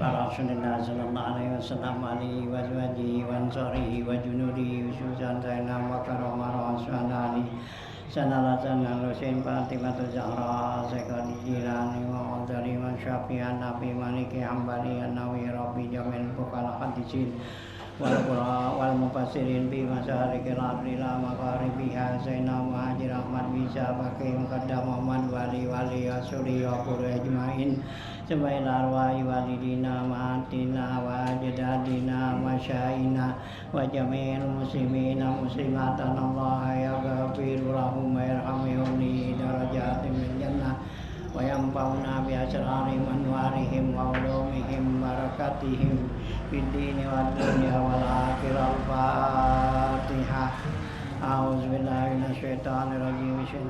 Rasulullah sallallahu alaihi wasallam alihi wa azwajihi wa ansarihi wa junudihi khususan zainab wa karamah rasulani sanalatan al-husain Fatimah Zahra Sayyidina Jilani wa Qadari wa Syafi'an Nabi Maliki Hambali An-Nawi Rabbi Jamil Bukal Hadisin wal qura wal mufassirin bi masarikil ardi la magharibiha Zainab Muhajir Ahmad bisa pakai muqaddam Muhammad wali asuri wa qura ajmain Sebaik arwah walidina ma'atina wa jadadina masyaina wa jami'il muslimina muslimatan Allah ya ghafiru lahum wa yarhamhum li darajatin min jannah wa yanfa'una bi asrarihim anwarihim wa ulumihim barakatihim fid dini wad dunya wal akhirah. Al-Fatihah. A'udzubillahi minasyaitonir rajim.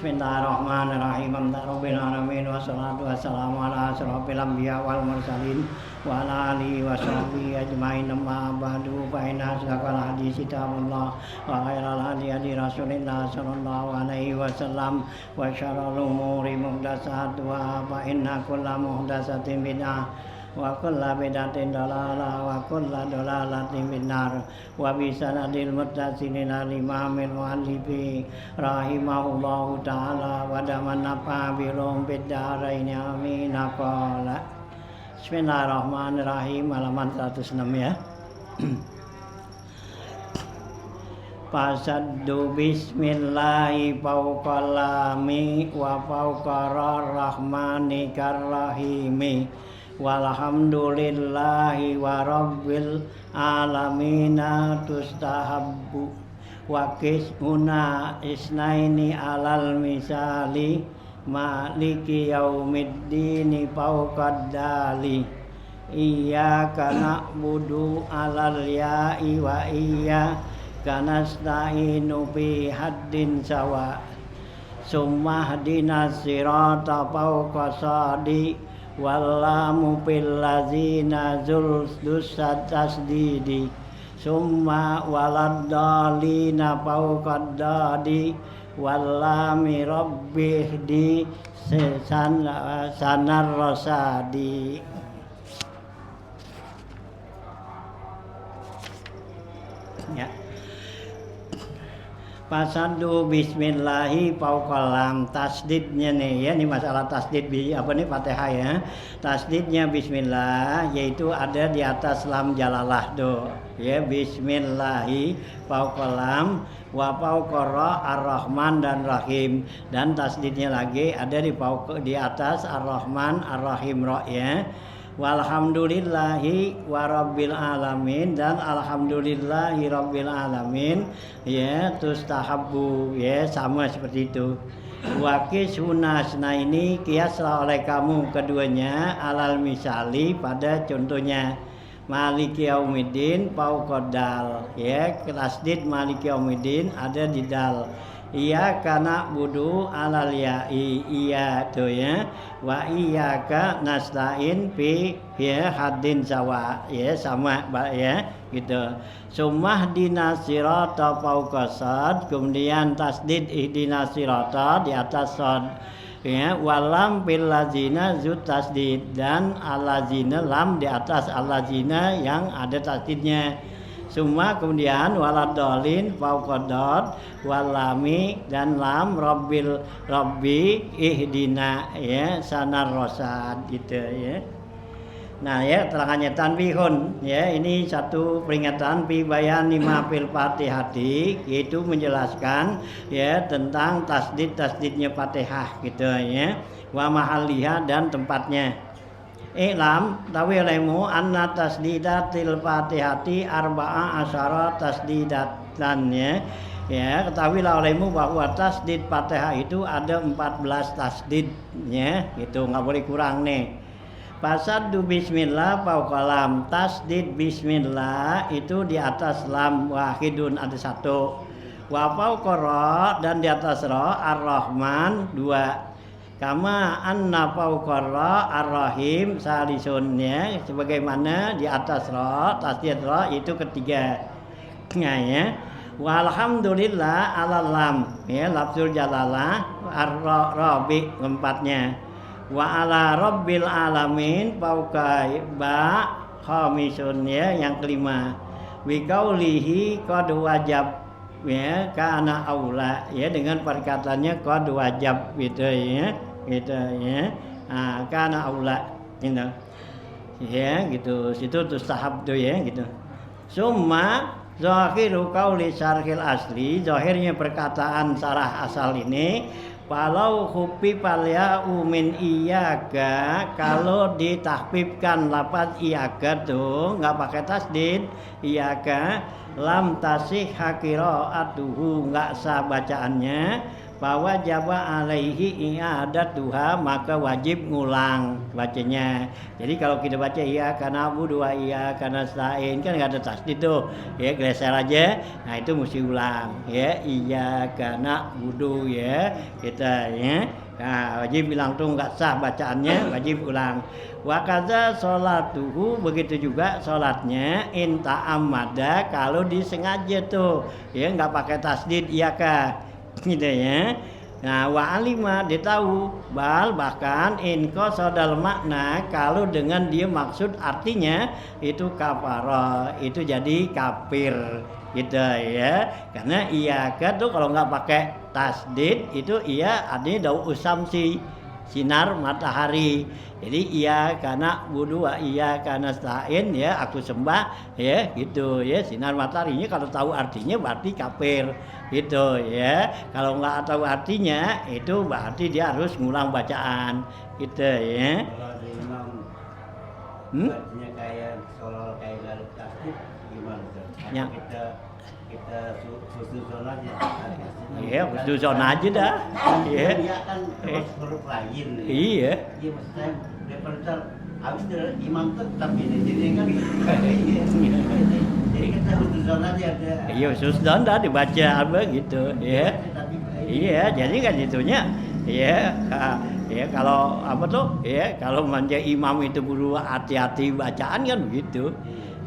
Bismillahirrahmanirrahim. Rabbil alamin wassalatu wassalamu ala asrofil anbiya wal mursalin wa ala alihi wa sahbihi ajmain. Amma ba'du fa inna asdaqal hadits kitabullah wa khairal hadi hadi Rasulillah sallallahu alaihi wasallam wa syarrul umuri muhdatsatuha fa inna kulla muhdatsatin bid'ah wa kulla bid'atin dalalah wa kulla dalalatin finnar. Wa bi sanadil muttasil ila imamil muallifi rahimahullahu ta'ala wa daman nafa bilum biddarain amin. Qala Bismillahirrahmanirrahim, halaman 106 ya. Fasaddu bismillahi fauqallami wa fauqarar rahmani karrahimi walhamdulillahi wa rabbil alamina tustahabbu wa kismuna isnaini alal misali maliki yaumiddini fauqaddali iyyaka na'budu alal ya'i wa iyyaka nasta'inu bi haddin sawa summa hdinas sirata fauqasadi wallamu fil ladzina zuldusat tasdidi summa waladdallina fauqaddadi wallami rabbihdi sanar rasadi. Ya. Fasaddu bismillahi fauqalam, tasdidnya nih ya, ini masalah tasdid apa nih Fatihah ya. Tasdidnya bismillah yaitu ada di atas lam jalalah do. Ya, bismillahi fauqalam wa fauqara ar-rahman dan rahim, dan tasdidnya lagi ada di atas ar-rahman ar-rahim ra ya. Walhamdulillahi warabbil alamin, dan alhamdulillahi rabbil alamin ya, tustahabbu ya, sama seperti itu. Wakis hunasna ini kiaslah oleh kamu keduanya alal misali pada contohnya. Maliki yaumiddin fauqadal ya, tasdid maliki yaumiddin ada di dal. Iyyaka na'budu alal ya'i iya tuh ya, wa iyyaka nasta'in fi ya haddin sawa ya, sama ya gitu. Summa hdinas sirata fauqasad, kemudian tasdid ihdinas sirata di atas sad ya, walam fil ladzina zut tasdid, dan allazina lam di atas allazina yang ada tasdidnya. Summa kemudian waladolin fauqadad walami dan lam rabbi ihdina ya sanar rosad gitu ya. Nah ya, terangannya tanbihun ya, ini satu peringatan fi bayan lima fil Fatihati, yaitu menjelaskan ya tentang tasdidnya Fatihah gitu ya, wa mahalliha dan tempatnya. I'lam tawi olehmu anna tasdidatil Fatihati arba'a asyara tasdidatan ya. Ya, ketahuilah olehmu bahwa tasdid Fatihah itu ada 14 tasdid, ya, gitu, nggak boleh kurang nih. Fasaddu bismillah fauqalam, tasdid bismillah itu di atas lam wahidun ada satu. Wa fauqara dan di atas ra ar-rahman dua. Kama anna fauqara ar-rahim salisun, ya, sebagaimana di atas ra tasdid ra itu ketiga. Nah, ya. Walhamdulillah ala lam, ya, lafzul jalalah ar-rabi keempatnya. Wa ala rabbil alamin fauqa ba khamisun, ya, yang kelima. Bi qaulihi qad wajab, ya, kana aula, ya, dengan perkataannya qad wajab gitu, ya, gitu, ya. Kana aula gitu. Ya, gitu. Situ tustahab tuh, ya, gitu. Summa zahiru qauli syarhil asli, zahirnya perkataan sarah asal ini, walau hupi palya umin iyaga, kalau ditahbibkan lafaz iyaga tuh nggak pakai tasdid iyaga, lam tasih qiraatuhu, nggak sah bacaannya, bahwa jaba alaihi i'adatuha, maka wajib ngulang bacanya. Jadi kalau kita baca iya karena abu dua iya karena stain kan nggak ada tasdid tuh, ya, geser aja. Nah itu mesti ulang, ya, iya karena wudu, ya, kita, ya. Nah, wajib bilang tuh nggak sah bacaannya, wajib ulang. Wa kaza sholatuhu, begitu juga sholatnya inta amada, kalau disengaja tuh, ya, nggak pakai tasdid iya kah gitu, ya. Nah, wa alima, dia tahu, bahkan in qasodal makna, kalau dengan dia maksud artinya itu kafara, itu jadi kafir gitu, ya. Karena iyaka tuh kalau nggak pakai tasdid itu iya artinya dau usamsi, sinar matahari. Jadi iya karena wudu, iya karena stain, ya, aku sembah, ya, gitu, ya, sinar mataharinya kalau tahu artinya berarti kafir gitu, ya. Kalau nggak tahu artinya itu berarti dia harus ngulang bacaan gitu, ya. Kalau ada imam bacanya kayak seolah kayak garis tasdid gimana tuh? Ya. Kita husnuzon aja. Iya, husnuzon aja dah. Iya. Dia kan terus huruf lain. Iya. Iya, maksud saya daripada habis dari imam tetap ini, jadi kan jadi kita husnuzon aja ada. Iya, husnuzon dah dibaca apa gitu, ya. Iya, jadi kan itunya, ya, ya, kalau apa tuh, ya, kalau manja imam itu buru hati-hati bacaan kan begitu.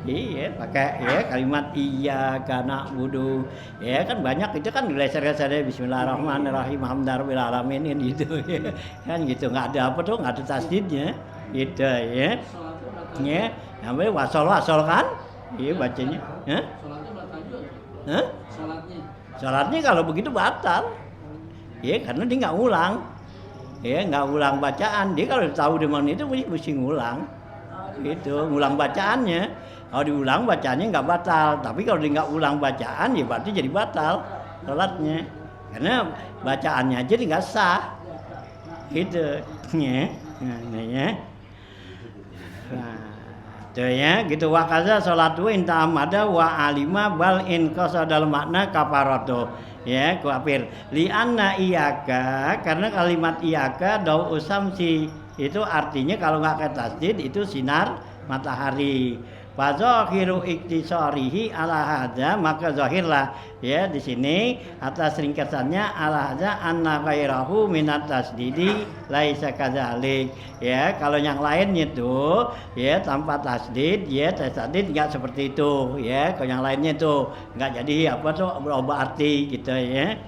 Iya, pakai, ya, kalimat iya karena wudu, ya, kan banyak itu kan geser-gesernya bismillahirrahmanirrahim hamdalillahirabbil alamin gitu, ya. Kan gitu, nggak ada apa tuh, nggak ada tasdidnya gitu, ya. Ya, namanya wasol kan, iya bacanya, ya. Sholatnya batal juga. Hah? Sholatnya kalau begitu batal, ya, karena dia nggak ulang, ya, nggak ulang bacaan. Dia kalau tahu di mana itu mesti ngulang, gitu, ngulang bacaannya. Kalau diulang bacaannya nggak batal, tapi kalau dia nggak ulang bacaan ya berarti jadi batal sholatnya, karena bacaannya aja dia nggak sah, gitu, ya. Nah, ya. Nah, tuh, ya, gitu. Wa kaza sholatu inta amada wa alima bal in qasadal makna kafaratu, ya, kafir. Li anna iyaka, karena kalimat iyaka dau usamsi itu artinya kalau nggak ke tasdid itu sinar matahari. Fa zahiru iktisarihi ala hadza, maka zahirlah, ya, di sini atas ringkasannya ala hadza anna ghairahu minat tasdidi laisa kadzalik, ya. Kalau yang lainnya tuh, ya, tanpa tasdid, ya, tasdid enggak seperti itu, ya. Kalau yang lainnya tuh enggak jadi apa tuh berubah arti gitu, ya.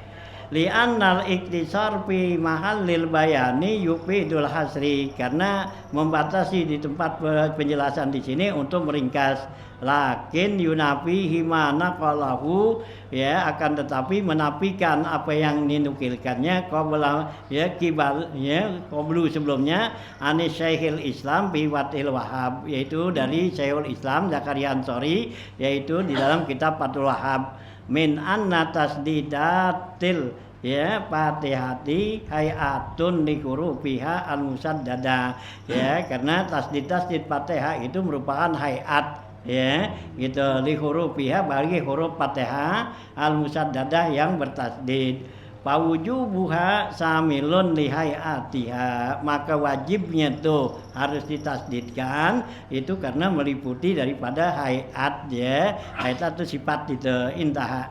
Li'annal iktisar fi mahallil bayani yufidul hasri, karena membatasi di tempat penjelasan di sini untuk meringkas. Lakin yunafi himana qalahu, ya, akan tetapi menafikan apa yang dinukilkannya qabla, ya, kibal, ya, qablu sebelumnya anis Syekhul Islam fi Fathul Wahhab, yaitu dari Syekhul Islam Zakaria Ansori, yaitu di dalam kitab Fathul Wahhab, min anna tasdidatil, ya, fatihati hayatun likuru fiha al musaddada, ya, karena tasdid fatihah itu merupakan hayat, ya gitu li hurufiha bagi huruf Fatihah al musaddadah yang bertasdid. Pawujubuha samilun lihayatiha, maka wajibnya tuh harus ditasdidkan itu karena meliputi daripada hayat ya. Hayat itu sifat itu intaha.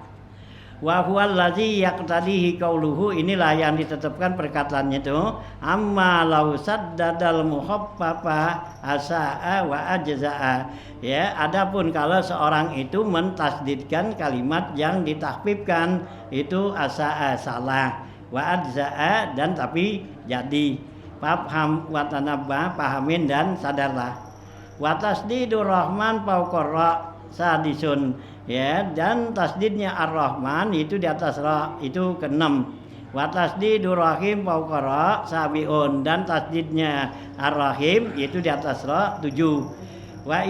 Wa huwal ladzi yaqtadihi qauluhu, inilah yang ditetapkan perkataannya itu amma law saddadal mukhaffafa asaa wa ajzaa. Ya, adapun kalau seorang itu mentasdidkan kalimat yang ditahfifkan itu asaa salah, wa ajzaa dan tapi jadi. Faham wa tanabbah, pahamin dan sadarlah. Wa tasdidur rahman fauqarra sadisun, ya, dan tasdidnya ar-rahman itu di atas ra itu ke-6. Wa tasdidur rahim fauqarra sabiun, dan tasdidnya ar-rahim itu di atas ra 7. Wa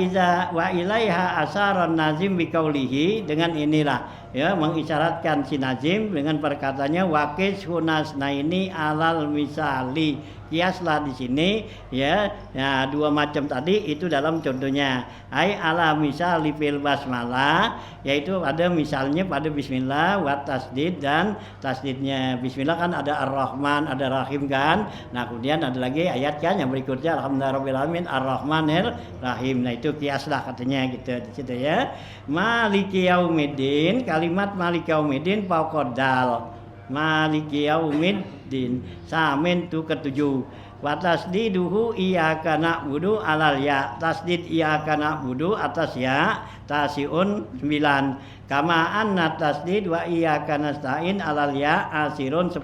ilaiha asaran nazim biqaulihi, dengan inilah ya mengisyaratkan si nazim dengan perkataannya waqis hunasnaini alal misali. Kiaslah di sini ya, ya dua macam tadi itu dalam contohnya. Ai ala misali fil basmalah, yaitu ada misalnya pada bismillah wa tasdid, dan tasdidnya bismillah kan ada ar-rahman, ada rahim kan. Nah, kemudian ada lagi ayat kan yang berikutnya alhamdulillahirabbil alamin ar-rahmanir rahim. Nah, itu kiaslah katanya gitu di situ ya. Maliki yaumiddin, kalimat maliki yaumiddin faqadal. Maliki yaumiddin samin tu ketujuh. Wa tasdiduhu iyyaka na'budu alal ya, tasdid iyyaka na'budu atas ya tasiun 9. Kama anna tasdid wa iyyaka nasta'in alal ya asirun 10.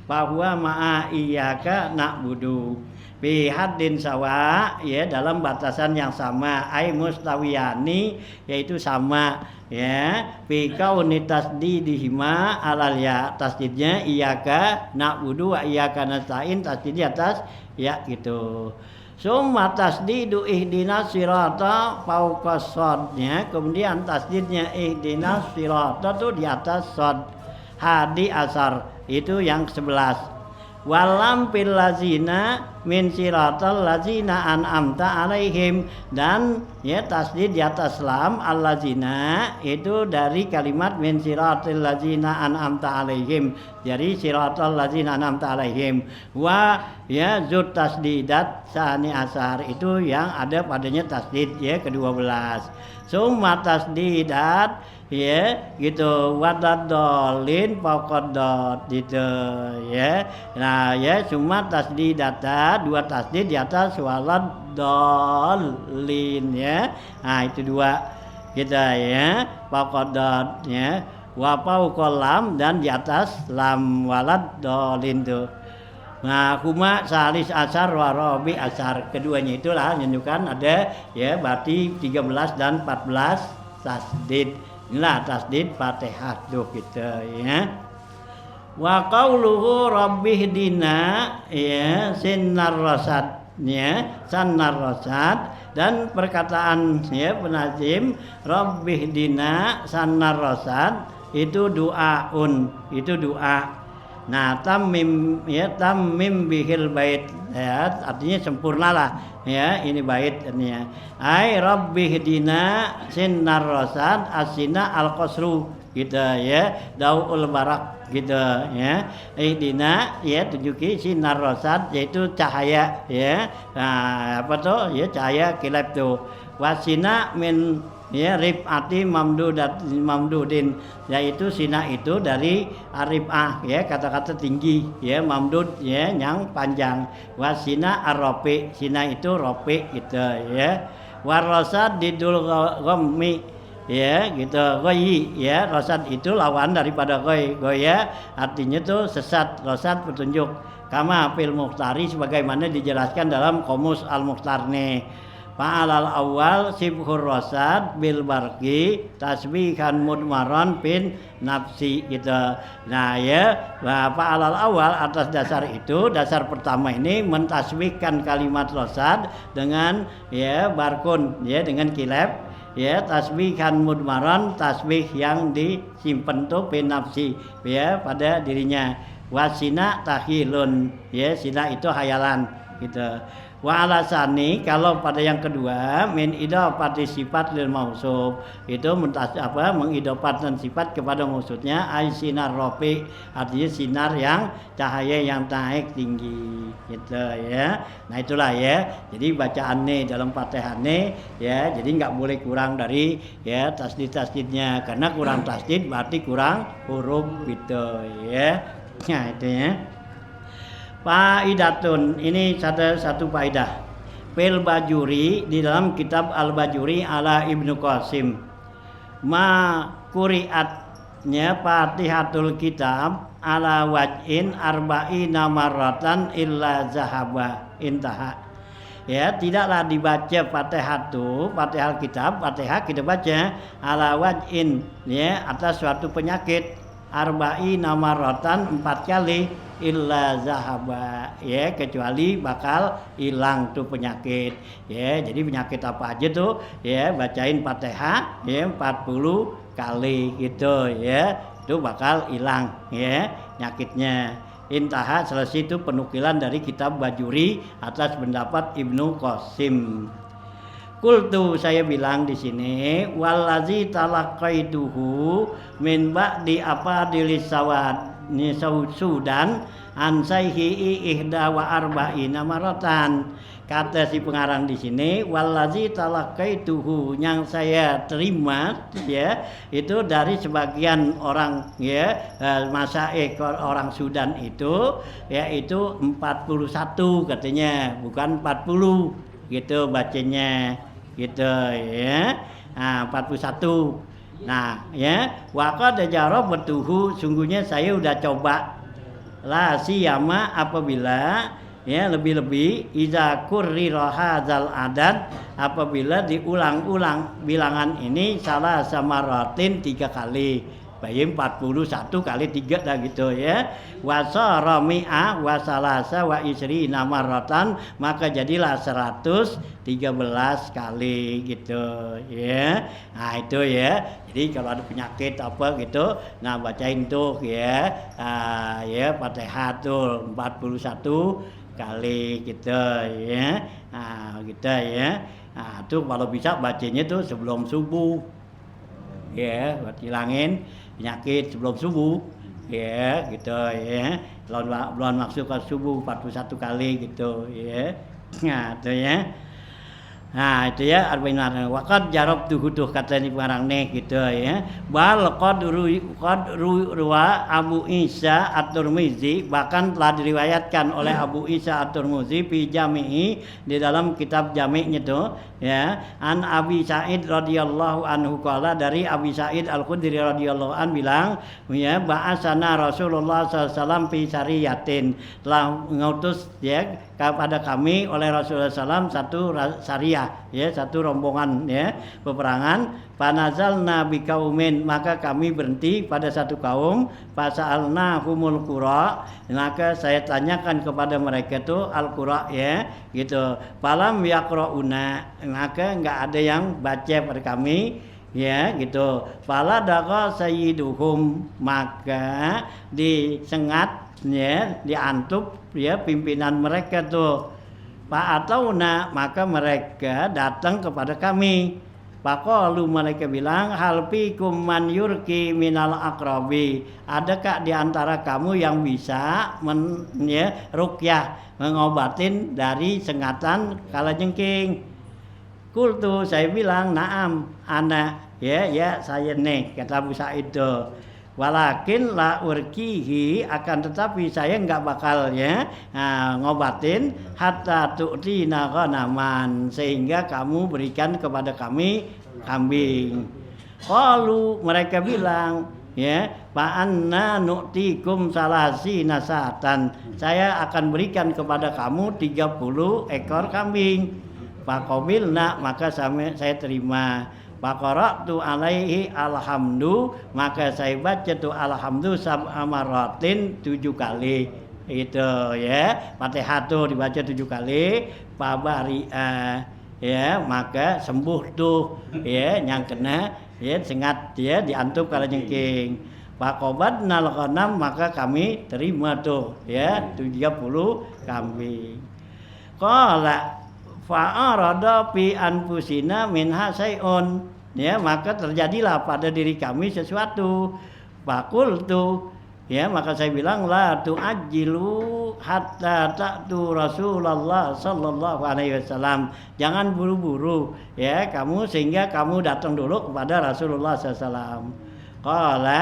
Bahwa ma'a iyyaka na'budu fi haddin sawa, ya dalam batasan yang sama, ai mustawiyani yaitu sama ya, fi kauni tasdidihima alal ya, tasdidnya iyyaka na'budu wa iyyaka nasta'in tasdidnya atas ya gitu. Summa tasdidu ihdinas sirata fauqas shadnya, kemudian tasdidnya ihdinas sirata itu di atas shad. Hadi asar itu yang 11. Walam fil lazina min siratal lazina an'amta alaihim, dan ya tasdid di atas lam al lazina itu dari kalimat min siratal lazina an'amta alaihim, jadi siratal lazina an'amta alaihim. Wa ya zut tasdidat sani asar itu yang ada padanya tasdid ya ke-12. Summa tasdidat ya gitu wadadolin faqadot gitu ya. Nah ya cuma tasdidata, dua tasdid di atas waladolin ya. Nah itu dua kita ya, faqadot ya, wa fauqal lam, dan di atas lam waladolin tuh. Nah, huma salis asar wa rabi asar, keduanya itulah menunjukkan ada ya berarti 13 dan 14 tasdid. Inilah tasdid Fatihah tuh kita ya. Wa qauluhu rabbihdina ya sinnar rasad ya, sannar rasad, dan perkataan ya penazim rabbihdina sannar rasad itu doaun, itu doa. Nah, tamim ya, tamim bihil bait ya, artinya sempurnalah ya ini bait artinya. Ai rabbihdina sinnar rasad asina al qasru gitu ya, daul barak gitu ya. Ihdina ya tunjuki sinar rasad yaitu cahaya ya. Nah, apa tuh ya cahaya kilap tuh. Wasina min ya rifati mamdudin, yaitu sina itu dari arifah ya, kata-kata tinggi ya, mamdud ya yang panjang. Wasina arropi, sina itu ropi gitu ya. Warasad didul ghammi ya gitu, goyi ya, rasad itu lawan daripada goya artinya tuh sesat, rasad petunjuk. Kama fil Mukhtari, sebagaimana dijelaskan dalam Qomus al-Mukhtar nih. Fa'alal awal sibhur rasad bil barqi tasbihan mudmaran bin nafsi gitu. Nah ya, fa'alal awal atas dasar itu, dasar pertama ini mentasbihkan kalimat rasad dengan ya barkun ya, dengan kilab ya, tasbihan mudmaran, tasbih yang disimpan tuh bin nafsi ya pada dirinya. Wasina tahilun ya, sina itu hayalan gitu. Wa alasani kalau pada yang kedua min idafati sifat lil mausuf itu mengidopatkan sifat kepada maksudnya ai sinar rafi artinya sinar yang cahaya yang naik tinggi gitu ya. Nah itulah ya. Jadi bacaannya dalam Fatihahnya ya jadi nggak boleh kurang dari ya tasdid-tasdidnya karena kurang tasdid berarti kurang huruf gitu ya. Nah itu ya. Faidatun ini satu faidah. Fil Bajuri di dalam kitab Al Bajuri ala Ibnu Qasim. Ma quri'atnya Fatihatul Kitab ala waj'in arba'ina marratan illa zahaba intaha. Ya, tidaklah dibaca Fatihah kitab, Fatihah kita baca ala waj'in ya atas suatu penyakit arba'ina marratan 4 kali illa zahaba ya kecuali bakal hilang tuh penyakit ya. Jadi penyakit apa aja tuh ya bacain Fatihah ya 40 kali gitu ya itu bakal hilang ya penyakitnya. Intaha selesai itu penukilan dari kitab Bajuri atas pendapat Ibnu Qasim. Kultu saya bilang di sini wallazi talaqaituhu min ba'di afadilis sawad ni Sudan ansaihi ihda wa arba'ina maratan. Kata si pengarang di sini wallazi talaqaituhu yang saya terima ya itu dari sebagian orang ya masyaikh orang Sudan itu yaitu 41 katanya bukan 40 gitu bacanya gitu ya. Nah 41. Nah ya waqad jarabtuhu sungguhnya saya udah coba la siyama apabila ya lebih-lebih iza kurrira hadzal adad apabila diulang-ulang bilangan ini salah samaratin 3 kali. Bayi 41 kali 3 dah gitu ya. Wasara mi'a wa salasa wa isrina marratan maka jadilah 113 kali gitu ya. Nah itu ya. Jadi kalau ada penyakit apa gitu nah bacain tuh ya. Ya Fatihah tuh 41 kali gitu ya. Nah gitu ya. Nah tuh kalau bisa bacanya tuh sebelum subuh. Ya, buat hilangin penyakit sebelum subuh. Ya, gitu ya. Belum masuk ke subuh 41 kali gitu ya. Nah, itu ya. Nah itu ya arba'in waqad jarabtuhu tuh kata ni pengarang nih gitu ya. Bal qad ruwa Abu Isa At-Tirmizi bahkan telah diriwayatkan oleh Abu Isa At-Tirmizi fi Jami'i di dalam kitab Jami'nya tuh ya an Abi Sa'id radhiyallahu anhu qala dari Abi Sa'id Al-Khudri radhiyallahu an bilang ya ba'asana Rasulullah sallallahu alaihi wasallam fi sariyatin telah mengutus ya kepada kami oleh Rasulullah SAW satu syariah ya satu rombongan ya peperangan panazalna biqaumin maka kami berhenti pada satu kaum fasa'alna humul qura maka saya tanyakan kepada mereka tuh al-qura ya gitu falam yaqrauna maka enggak ada yang baca pada kami ya gitu fala daqa sayyiduhum maka disengat ya diantup ya pimpinan mereka tuh Pak Atauna maka mereka datang kepada kami Faqalu mereka bilang hal fikum man yurki minal aqrabi adakah di antara kamu yang bisa ruqyah mengobatin dari sengatan kalajengking. Kultu saya bilang naam anak ya saya nih kata Abu Sa'id itu walakin la urkihi akan tetapi saya enggak bakal ya ngobatin hatta tu'tina ghanaman sehingga kamu berikan kepada kami kambing. Qalu mereka bilang ya fa anna nu'tikum salasi nasatan saya akan berikan kepada kamu 30 ekor kambing. Faqabilna maka saya terima. Faqara'tu alaihi alhamdu maka saya baca tu alhamdu sab'amaratin 7 kali itu ya Fatihah tu dibaca 7 kali fabari'a ya maka sembuh tuh ya yang kena ya sengat ya diantup kalajengking faqabatnal ghanam maka kami terima tuh ya 30 kambing. Qala fa'arada fi anfusina minha syai'un, ya, maka terjadilah pada diri kami sesuatu. Faqultu, ya, maka saya bilang la tu'ajjilu hatta ta'tu Rasulullah sallallahu alaihi wasallam. Jangan buru-buru, ya, kamu sehingga kamu datang dulu kepada Rasulullah sallallahu alaihi wasallam. Qala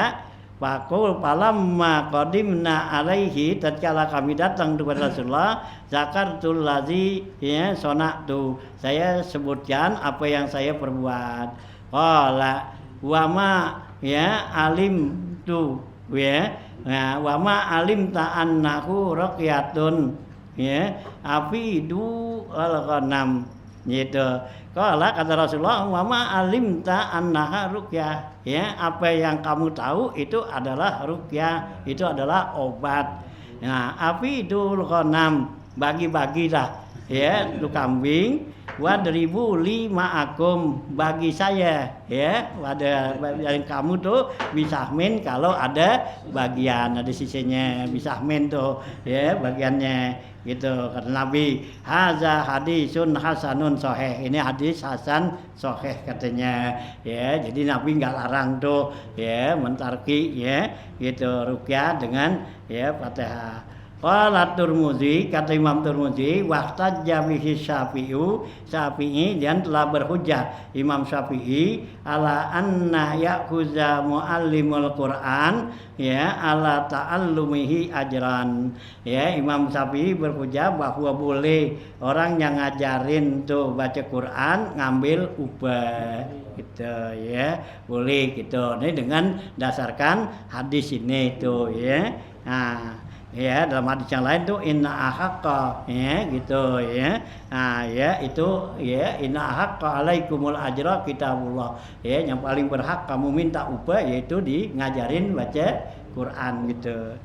faqul falamma qadimna alaihi, tatkala kami datang kepada Rasulullah, zakartul ladzi, ya, sonatu, saya sebutkan apa yang saya perbuat. Qala wa ma, ya, alim tu, ya, nah, wa ma alim ta'annahu rakyatun, ya, afidu al-ghanam, gitu. Qala, kata Rasulullah, wa ma alim ta'annaha ruqyah, ya, apa yang kamu tahu itu adalah ruqyah, itu adalah obat. Nah, afidul ghanam, bagi-bagilah, ya, itu kambing. Wadribu lima akum, bagi saya, ya, pada yang kamu tuh bisahmin kalau ada bagian, ada sisinya, bisahmin tuh, ya, bagiannya, gitu. Kata Nabi, haza hadisun hasanun sahih, ini hadis hasan sahih katanya, ya. Jadi Nabi nggak larang tuh, ya, mentarki, ya, gitu, ruqyah dengan, ya, Fatihah. Qala Tirmidzi, kata Imam Tirmidzi, waqtajja bihi Syafi'i, dan telah berhujjah Imam Syafi'i ala anna ya'khuza muallimul Quran, ya, ala ta'allumihi ajran. Ya, Imam Syafi'i berhujjah bahwa boleh orang yang ngajarin tuh baca Quran ngambil upah, gitu, ya, boleh, gitu. Ini dengan dasarkan hadis ini tuh, ya. Nah, ya, dalam hadis yang lain tuh inna ahaqqa, ya, gitu, ya. Nah, ya, itu, ya, inna ahaqqa alaikumul ajra kitabullah, ya, yang paling berhak kamu minta upah yaitu di ngajarin baca Quran, gitu.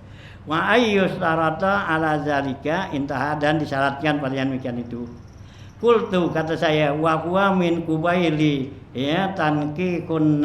Wa ayyustarata ala zalika, intah, dan disyaratkan pada yang demikian itu. Kultu, kata saya, wa huwa min kubaili, ya, tankihul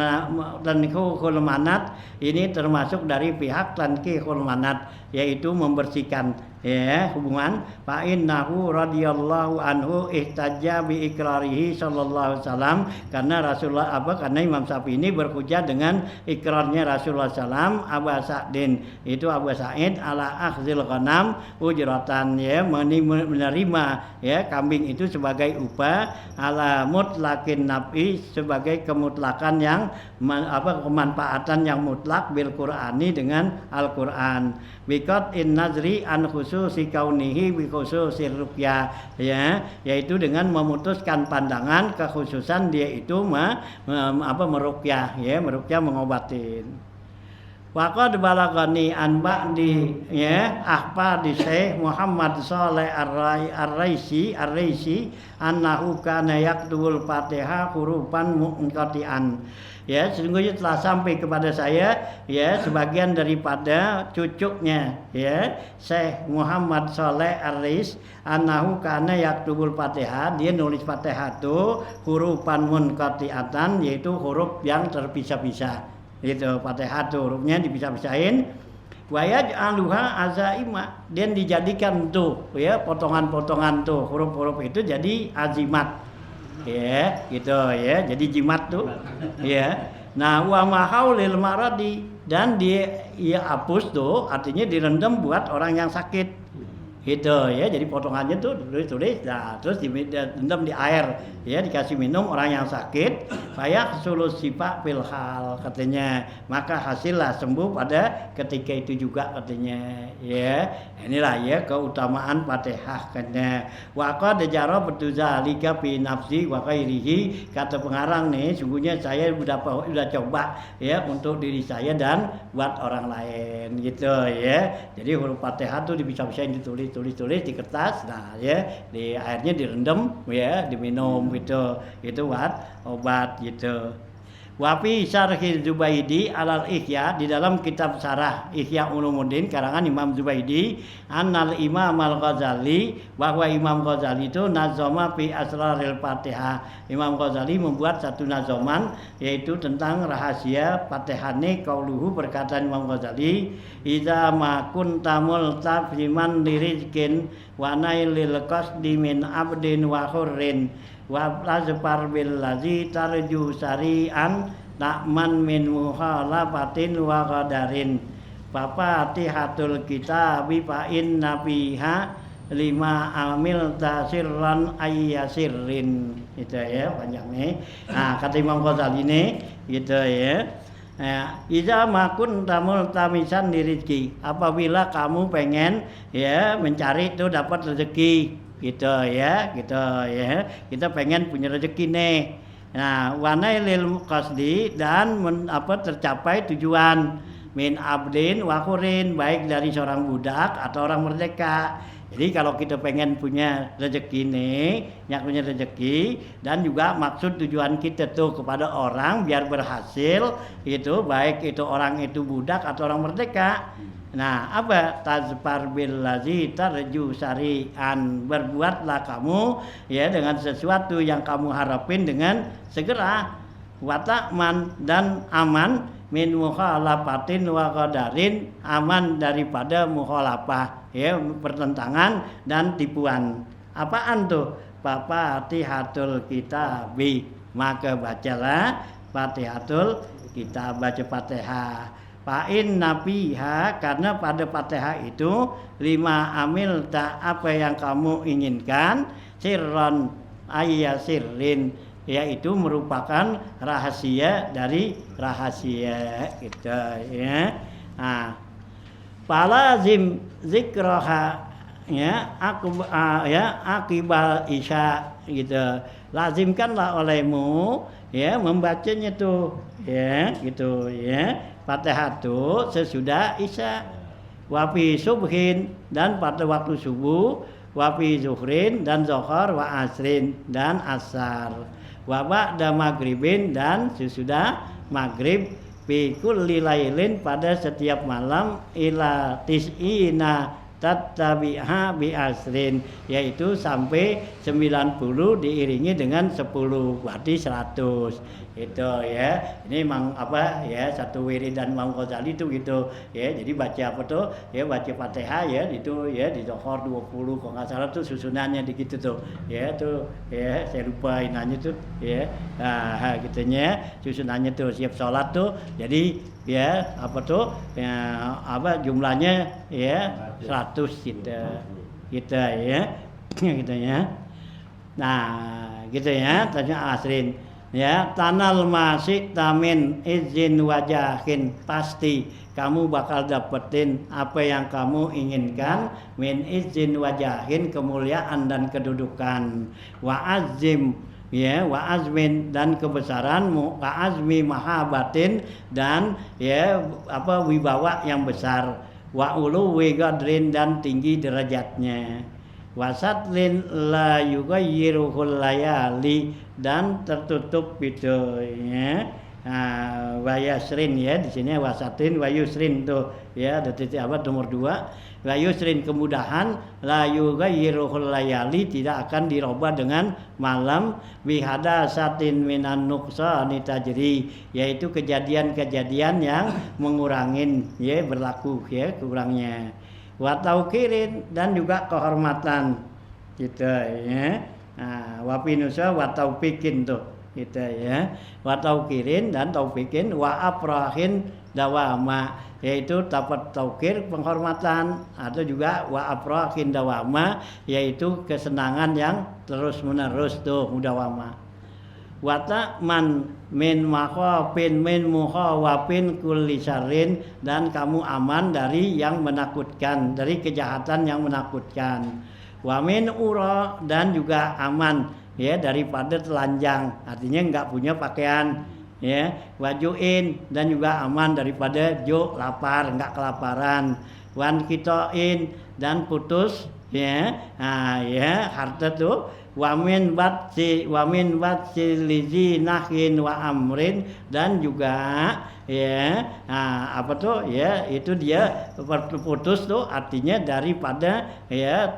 manat, ini termasuk dari pihak tankihul manat, yaitu membersihkan, ya, hubungan. Fa innahu radhiyallahu anhu ihtajja bi ikrarihi sallallahu alaihi wasallam, karena Rasulullah karena Imam Syafi'i ini berhujjah dengan ikrarnya Rasulullah sallam, Abu Sa'din, itu Abu Sa'id, ala akhzil ghanam ujratan, ya, menerima, ya, kambing itu sebagai upah, ala mutlaqin nafi, sebagai kemutlakan yang kemanfaatan yang mutlak, bil Qur'ani, dengan Al-Qur'an, biqat in nazri an khususi kaunihi bi khususir ruqyah, ya, yaitu dengan memutuskan pandangan kekhususan dia itu meruqyah, ya, meruqyah, mengobatin. Waqad balagani an ba'di, ya, ahfadi Syekh Muhammad Shalih Ar-Raisi annahu kana yaktubul Fatihah hurufan munqati'an. Ya, sesungguhnya telah sampai kepada saya, ya, sebagian daripada cucunya, ya, Syekh Muhammad Shalih Ar-Raisi annahu kana yaktubul Fatihah, dia nulis Fatihah itu hurufan munqati'atan, yaitu huruf yang terpisah-pisah. Itu Fatihah tuh hurufnya dipisah-pisahin. Wa yaj'aluha azaima, dan dijadikan tuh, ya, potongan-potongan tuh huruf-huruf itu jadi azimat, ya, gitu, ya, jadi jimat tuh, ya. Nah, wa mahaulil maradi, dan dia, ya, hapus tuh, artinya direndam buat orang yang sakit, gitu, ya. Jadi potongannya tuh tulis, nah, terus direndam di air, ya, dikasih minum orang yang sakit, kayak sulus sifa fil hal, katanya, maka hasillah sembuh pada ketika itu juga, katanya, ya. Inilah, ya, keutamaan Fatihah, katanya. Wa qad jara badzalika fi nafsi wa ghairihi, kata pengarang nih, sungguhnya saya udah coba, ya, untuk diri saya dan buat orang lain, gitu, ya. Jadi huruf Fatihah tuh dipisah-pisahin, ditulis di kertas, nah, ya, di airnya direndam, ya, diminum, gitu, itu buat obat, gitu. Wafi Syarhil Zubaidi alal Ihya, di dalam kitab Syarah Ihya Ulumuddin karangan Imam Zubaidi, annal Imam Al-Ghazali, bahwa Imam Ghazali itu nazama fi asraril Fatihah. Imam Ghazali membuat satu nazoman yaitu tentang rahasia Fatihane. Qauluhu, perkataan Imam Ghazali, idza ma kunta multafiman lirizkin wa nailil qasdi min abdin wa hurrin wa lazfar bil ladzi tarju sari'an ta'man min mukhalafatin wa qadarin Fatihatul kitabi fa inna fiha lima amil tasirran ayyasirrin. Itu ya panjangnya. Nah, kata Imam Ghazali ini gitu ya. Iza makun tamul tamisan dirizki, apabila kamu pengen ya mencari itu dapat rezeki gitu ya, kita pengen punya rezeki nih. Nah, wanailil qasdi, dan tercapai tujuan min abdin wa hurin, baik dari seorang budak atau orang merdeka. Jadi kalau kita pengen punya rezeki nih, punya rezeki, dan juga maksud tujuan kita tuh kepada orang biar berhasil itu, baik itu orang itu budak atau orang merdeka. Nah, apa? Tazfar bil ladzi tarju sari'an, berbuatlah kamu ya dengan sesuatu yang kamu harapin dengan segera. Wata'man, dan aman, min mukhalafatin wa qadarin, aman daripada mukhalafah ya, pertentangan dan tipuan. Apaan tuh? Fatihatul kitabi, maka bacalah Fatihatul kitab, baca Fatihah. Fa'in nabiha, karena pada Fatihah itu lima amil tak, apa yang kamu inginkan, sirron ayyasirrin, yaitu merupakan rahasia dari rahasia gitu ya. Nah, falazim zikraha ya, akibal isya gitu. Lazimkanlah olehmu ya membacanya tuh ya gitu ya, Fatihah itu sesudah isya, wafi subhin, dan pada waktu subuh, wafi zuhrin, dan zuhur, wa asrin, dan asar, wa ba'da maghribin, dan sesudah maghrib, fi kulli lailin, pada setiap malam, ila tis'ina tattabi'ha bi asrin, yaitu sampai 90 diiringi dengan 10, berarti 100 itu ya. Ini memang apa ya, satu wiridan Imam Ghazali itu gitu ya. Jadi baca apa tuh ya, baca Fatihah ya itu ya, di Zuhur 20 kalau nggak salah tuh susunannya di gitu tuh ya, tuh ya saya lupa inanya tuh ya. Nah gitunya susunannya tuh, siap sholat tuh jadi ya apa tuh ya, apa jumlahnya ya 100 gitu ya gitu ya. Nah gitu ya, tanya asrin ya, tanal masih tamin izin wajahin, pasti kamu bakal dapetin apa yang kamu inginkan, min izin wajahin, kemuliaan dan kedudukan, wa azim ya, wa azmin, dan kebesaran, wa azmi mahabatin, dan ya apa wibawa yang besar, wa uluwi qadrin, dan tinggi derajatnya, wasatlin la yughayyiruhul layali, dan tertutup itu ya. Nah, wayasrin ya, di sini wasatin wayusrin tuh ya, ada titik apa nomor 2, wayusrin, kemudahan, la yughayyiruhul layali, tidak akan dirubah dengan malam, bihada satin minan nuqsani tajri, yaitu kejadian-kejadian yang mengurangin ya, berlaku ya kurangnya, wa tauqirin, dan juga kehormatan gitu ya. Nah, wa pinusa wa taufikin tuh gitu ya, wa tauqirin, dan taufikin, wa afrahin dawama, yaitu dapat taukir penghormatan, atau juga wa afrahin dawama, yaitu kesenangan yang terus menerus tuh mudawama. Wata man min makhafin min mukhawafin kulli syarrin, dan kamu aman dari yang menakutkan, dari kejahatan yang menakutkan. Wa min ura, dan juga aman ya daripada telanjang, artinya enggak punya pakaian ya. Wajuin, dan juga aman daripada ju, lapar, enggak kelaparan. Wan kitoin, dan putus ya, nah ya harta tuh wamin batsi lizi nahin wa amrin, dan juga ya apa tuh ya itu dia putus tuh artinya daripada ya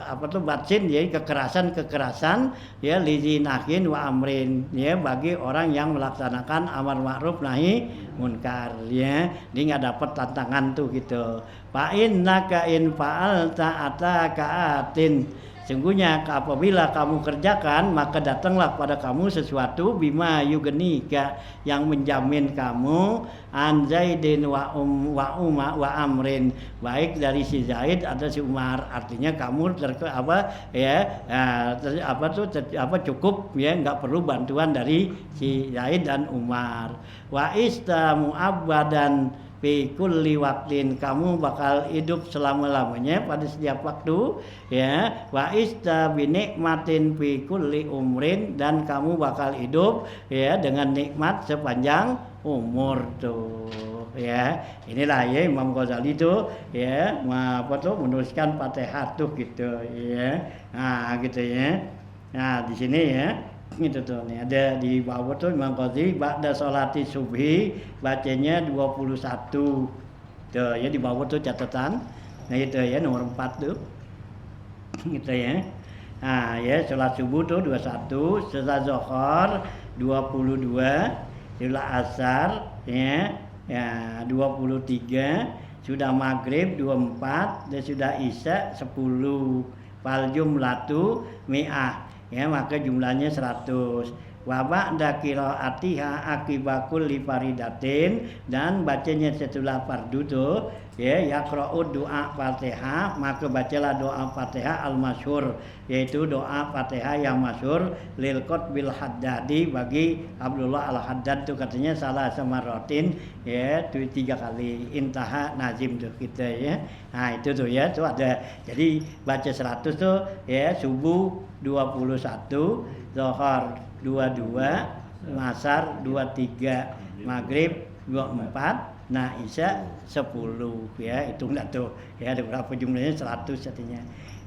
apa tuh batsin ya kekerasan ya lizi nahin wa amrin ya bagi orang yang melaksanakan amar ma'ruf nahi munkar ya. Dia nggak dapat tantangan tuh gitu. Fa innaka in fa'alta atakaatin, sungguhnya apabila kamu kerjakan maka datanglah pada kamu sesuatu bima yugenika yang menjamin kamu an Zaidin wa amrin, baik dari si Zaid atau si Umar. Artinya kamu cukup ya, nggak perlu bantuan dari si Zaid dan Umar. Wa istamu abadan fi kulli waqtin, kamu bakal hidup selama-lamanya pada setiap waktu ya. Wa ista bi nikmatin fi kulli umrin, dan kamu bakal hidup ya dengan nikmat sepanjang umur tuh ya. Inilah ya Imam Ghazali tuh ya menuliskan Fatihah tuh gitu ya. Nah gitu ya. Nah di sini ya itu tuh nih ada di bawah tuh Imam Ghazali ba'da sholati subhi bacanya 21 tuh ya, di bawah tuh catatan. Nah itu ya nomor 4 tuh gitu ya. Nah ya sholat subuh tuh 21, sholat zuhur 22, sholat asar ya 23, sudah maghrib 24, dan sudah isya 10. Fal jumlatu mi'ah ya, maka jumlahnya 100. Wa ba'da qiraatiha akibakul li faridatin, dan bacanya setelah fardu tuh ya yaqra'u doa Fatihah, maka bacalah doa Fatihah al-masyhur, yaitu doa Fatihah yang masyhur lil qutbil haddadi, bagi Abdullah al-Haddad tuh katanya salah samaratin ya 3 kali intaha nazim tuh kita ya. Nah itu tuh ya tuh ada, jadi baca 100 tuh ya subuh 21, zuhur 22, asar 23, maghrib 24, nah isya 10 ya. Hitung dah tuh ya, ada berapa jumlahnya 100 artinya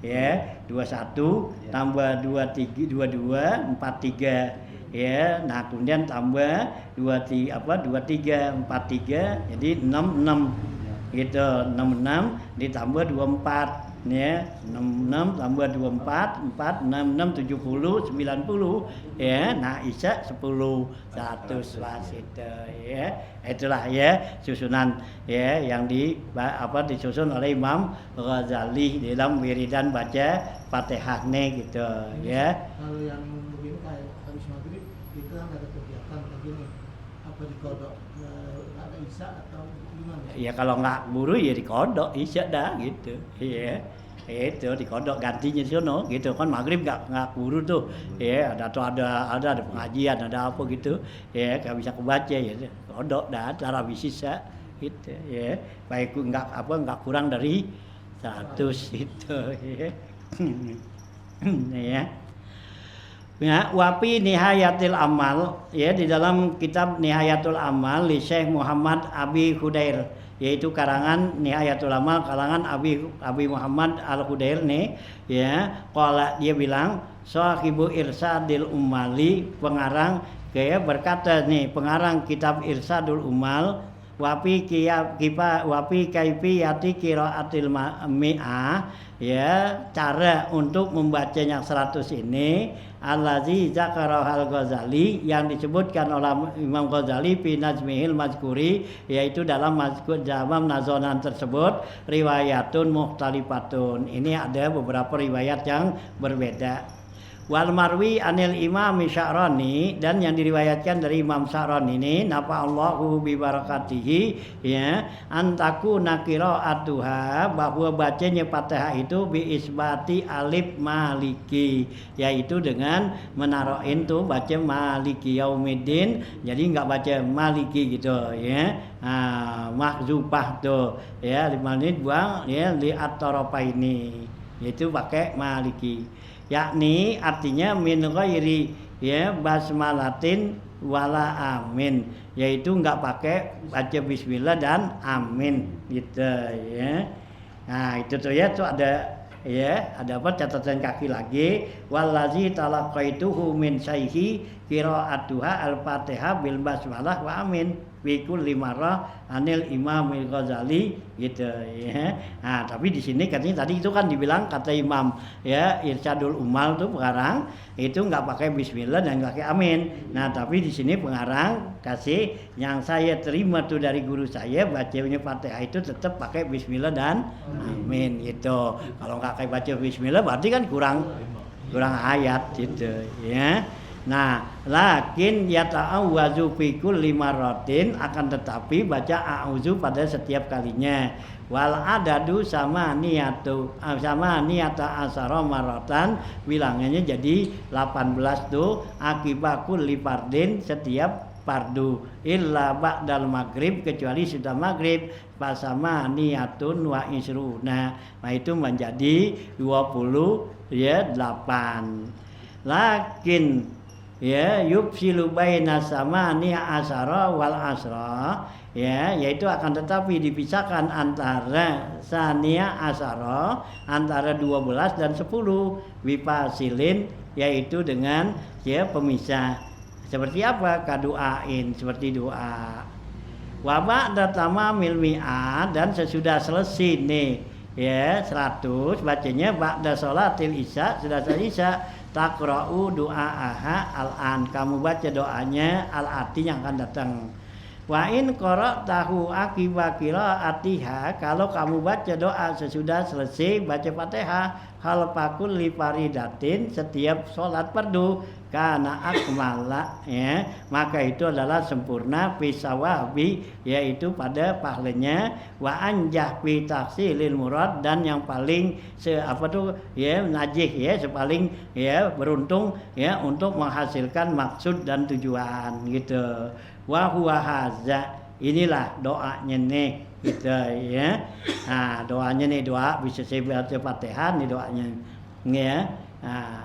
ya. 21 tambah 23 22 43 ya. Nah kemudian tambah 23 43 jadi 66 gitu. 66 ditambah 24 ya, 66 tambah 24 4 6 70 90 ya. Nah isya 10 100 itu ya. Itulah ya susunan ya yang disusun oleh Imam Ghazali dalam wiridan baca Fatihah gitu ya. Kalau yang begini kayak habis maghrib itu kan ada kegiatan kayak gini, apa dikodok ada isya atau gimana? Ya kalau nggak buru ya dikodok isya dah gitu ya. Itu dikodok gantinya di sono gitu kan, maghrib nggak buru tuh ya. Ada pengajian ada apa gitu ya, nggak bisa kebaca ya kodok dah cara bisisa gitu ya, baik nggak kurang dari 100 itu ya. Ya. Ya, wapi nihayatil amal ya, di dalam kitab Nihayatul Amal li Syekh Muhammad Abi Khudair, yaitu karangan Nihayatul Amal kalangan Abi Muhammad Al-Khudair nih ya. Qala, dia bilang sahibu irsadil umali, pengarang kayak berkata nih, pengarang kitab Irsadul Umal, wapi kaifiyati qiraatil mi'ah ya, cara untuk membacanya 100 ini allazi zakarahal Ghazali, yang disebutkan oleh Imam Ghazali fi Nazmihil Mazkuri, yaitu dalam nazonan tersebut riwayatun mukhtalifatun, ini ada beberapa riwayat yang berbeda. Wal marwi anil Imam Sya'rani, dan yang diriwayatkan dari Imam Sya'rani ini nafa'allahu bi barakatihi ya, antaku qiraatuha, bahwa bacanya Fatihah itu bi isbati alif maliki, yaitu dengan menaroin tuh baca maliki yaumiddin, jadi enggak baca maliki gitu ya. Mahzufah tuh ya, 5 menit buang ya li at-tarafaini, yaitu pakai maliki, yakni artinya min ghairi ya basmalatin wala amin, yaitu enggak pakai baca bismillah dan amin gitu ya. Nah itu tuh ya tuh ada Ya, ada apa catatan kaki lagi, wallazi talaqaituhu min syaihi qiraatuha al-Fatihah bil basmalah wa amin fi kulli marrah anil Imam Al-Ghazali gitu ya. Nah, tapi di sini katanya tadi itu kan dibilang kata Imam ya Irsyadul Umal tuh pengarang itu nggak pakai bismillah dan nggak pakai amin. Nah, tapi di sini pengarang kasih yang saya terima tuh dari guru saya bacanya Fatihah itu tetap pakai bismillah dan amin gitu. Kalau nggak kayak baca bismillah berarti kan kurang ayat gitu ya. Nah, lakin yata'awwazu fi kulli marratin akan tetapi baca a'udzu pada setiap kalinya. Wal adadu sama niyata asara marratan bilangannya jadi 18 tuh akibakul li fardin setiap fardu illa ba'dal maghrib kecuali sudah maghrib pasama niyatun wa isruna. Nah, itu menjadi 28. Lakin ya yubsilu baina samani asara wal asra ya yaitu akan tetapi dipisahkan antara sania asara antara 12 dan 10 wipasilin yaitu dengan ya pemisah seperti apa kaduain seperti doa wa ba'da tamamil mi'ad dan sesudah selesai nih ya 100 bacanya ba'da sholatil isya sudah selesai isya takra'u du'aaha al-an kamu baca doanya al-ati yang akan datang wa in qara'tahu akiba qira'atiha kalau kamu baca doa sesudah selesai baca Fatihah hal pakul li faridatin setiap salat fardu kana akmala ya maka itu adalah sempurna fi sawabi yaitu pada pahalanya wa anjah fi tahsilil murad dan yang paling najih ya sepaling ya beruntung ya untuk menghasilkan maksud dan tujuan gitu wa huwa haza inilah doanya nih gitu ya. Nah, doanya nih doa bisa saya baca Fatihah nih doanya ya. Nah,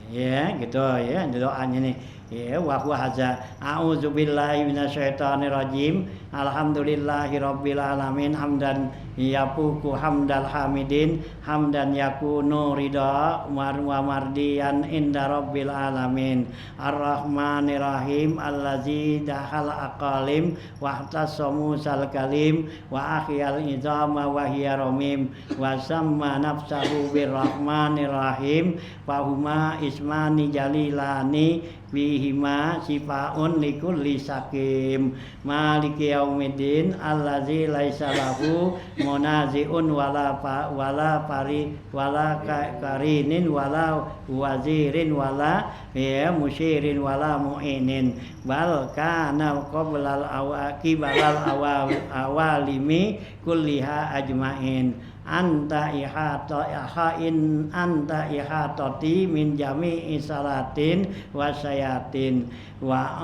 ya gitu ya doanya nih ya wa huwa haza a'udzubillahi minasyaitonir rajim alhamdulillahirabbil alamin hamdan yafuku hamdal hamidin hamdan yakunu ridha wa mardiyan inda rabbil alamin arrahmanir rahim allazi dahal aqalim wa tasamu sal kalim wa ahyal izama wa hiya ramim wa samma nafsahu birrahmanir rahim fa huma ismani jalilani bihima sifaun likulli sakim maliki yaumiddin allazi laisa lahu munaziun wala karinin wala wazirin wala ya musyirin wala mu'inin bal kana qablal awalimi kulliha ajmain anta ihatati min jami'i salatin wa sayatin wa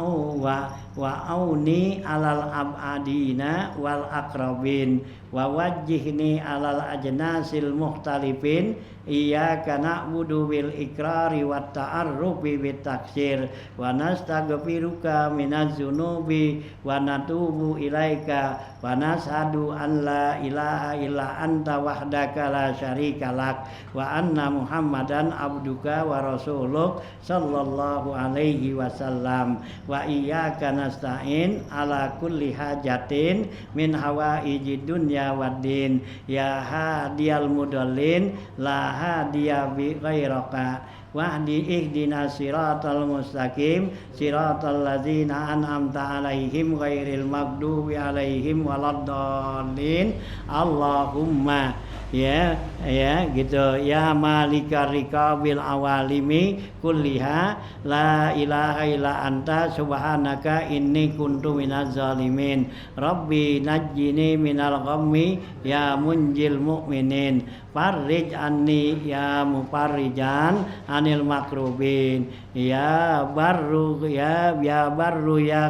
auni alal abadina wal akrabin wa wajjihni alal ajnasil mukhtalifin iyyaka na'budu bil ikrari wat ta'arrufi bit taksir wa nastaghfiruka minaz dzunubi wa natubu ilaika wa nashhadu an la ilaha illa anta wahdaka la syarika lak wa anna muhammadan abduka wa rasuluk sallallahu alaihi wasallam wa iyyaka nasta'in ala kulli hajatin min hawaijid dunya waddin ya hadiyal mudallin la hadiya bi ghairaka wahdi ihdinas siratal mustaqim siratal ladzina an'amta alaihim ghairil maghdubi alaihim waladdallin Allahumma ya gitu ya malikar rikabil awalimi kulliha la ilaha illa anta subhanaka inni kuntu minaz zalimin rabbi najjini minal ghammi ya munjil mu'minin farrij anni ya mufarrijan anil makrubin ya barru ya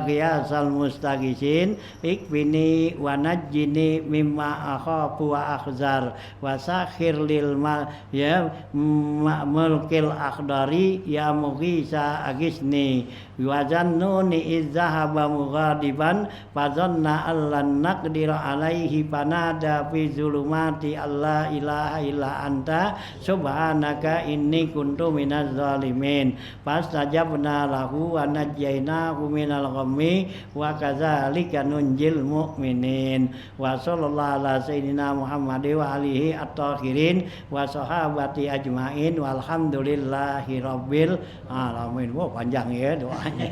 qiyasal mustaqisin ikfini wa najjini mimma akhafu wa akhzar wasakhir lil mal ya mulkil akhdari ya mughisa agisni wazannuni izzahaba mughadiban fazanna allan naqdira alaihi panada fi zulumati alla ilaha illa anta subhanaka inni kuntu minaz zalimin fastajabna lahu wa najjaynahu minal ghammi wa kadzalika nunjil mu'minin wa sallallahu ala sayyidina Muhammad wa alihi at-tahirin wa sahabati ajmain walhamdulillahi rabbil alamin. Wah, panjang ya doanya.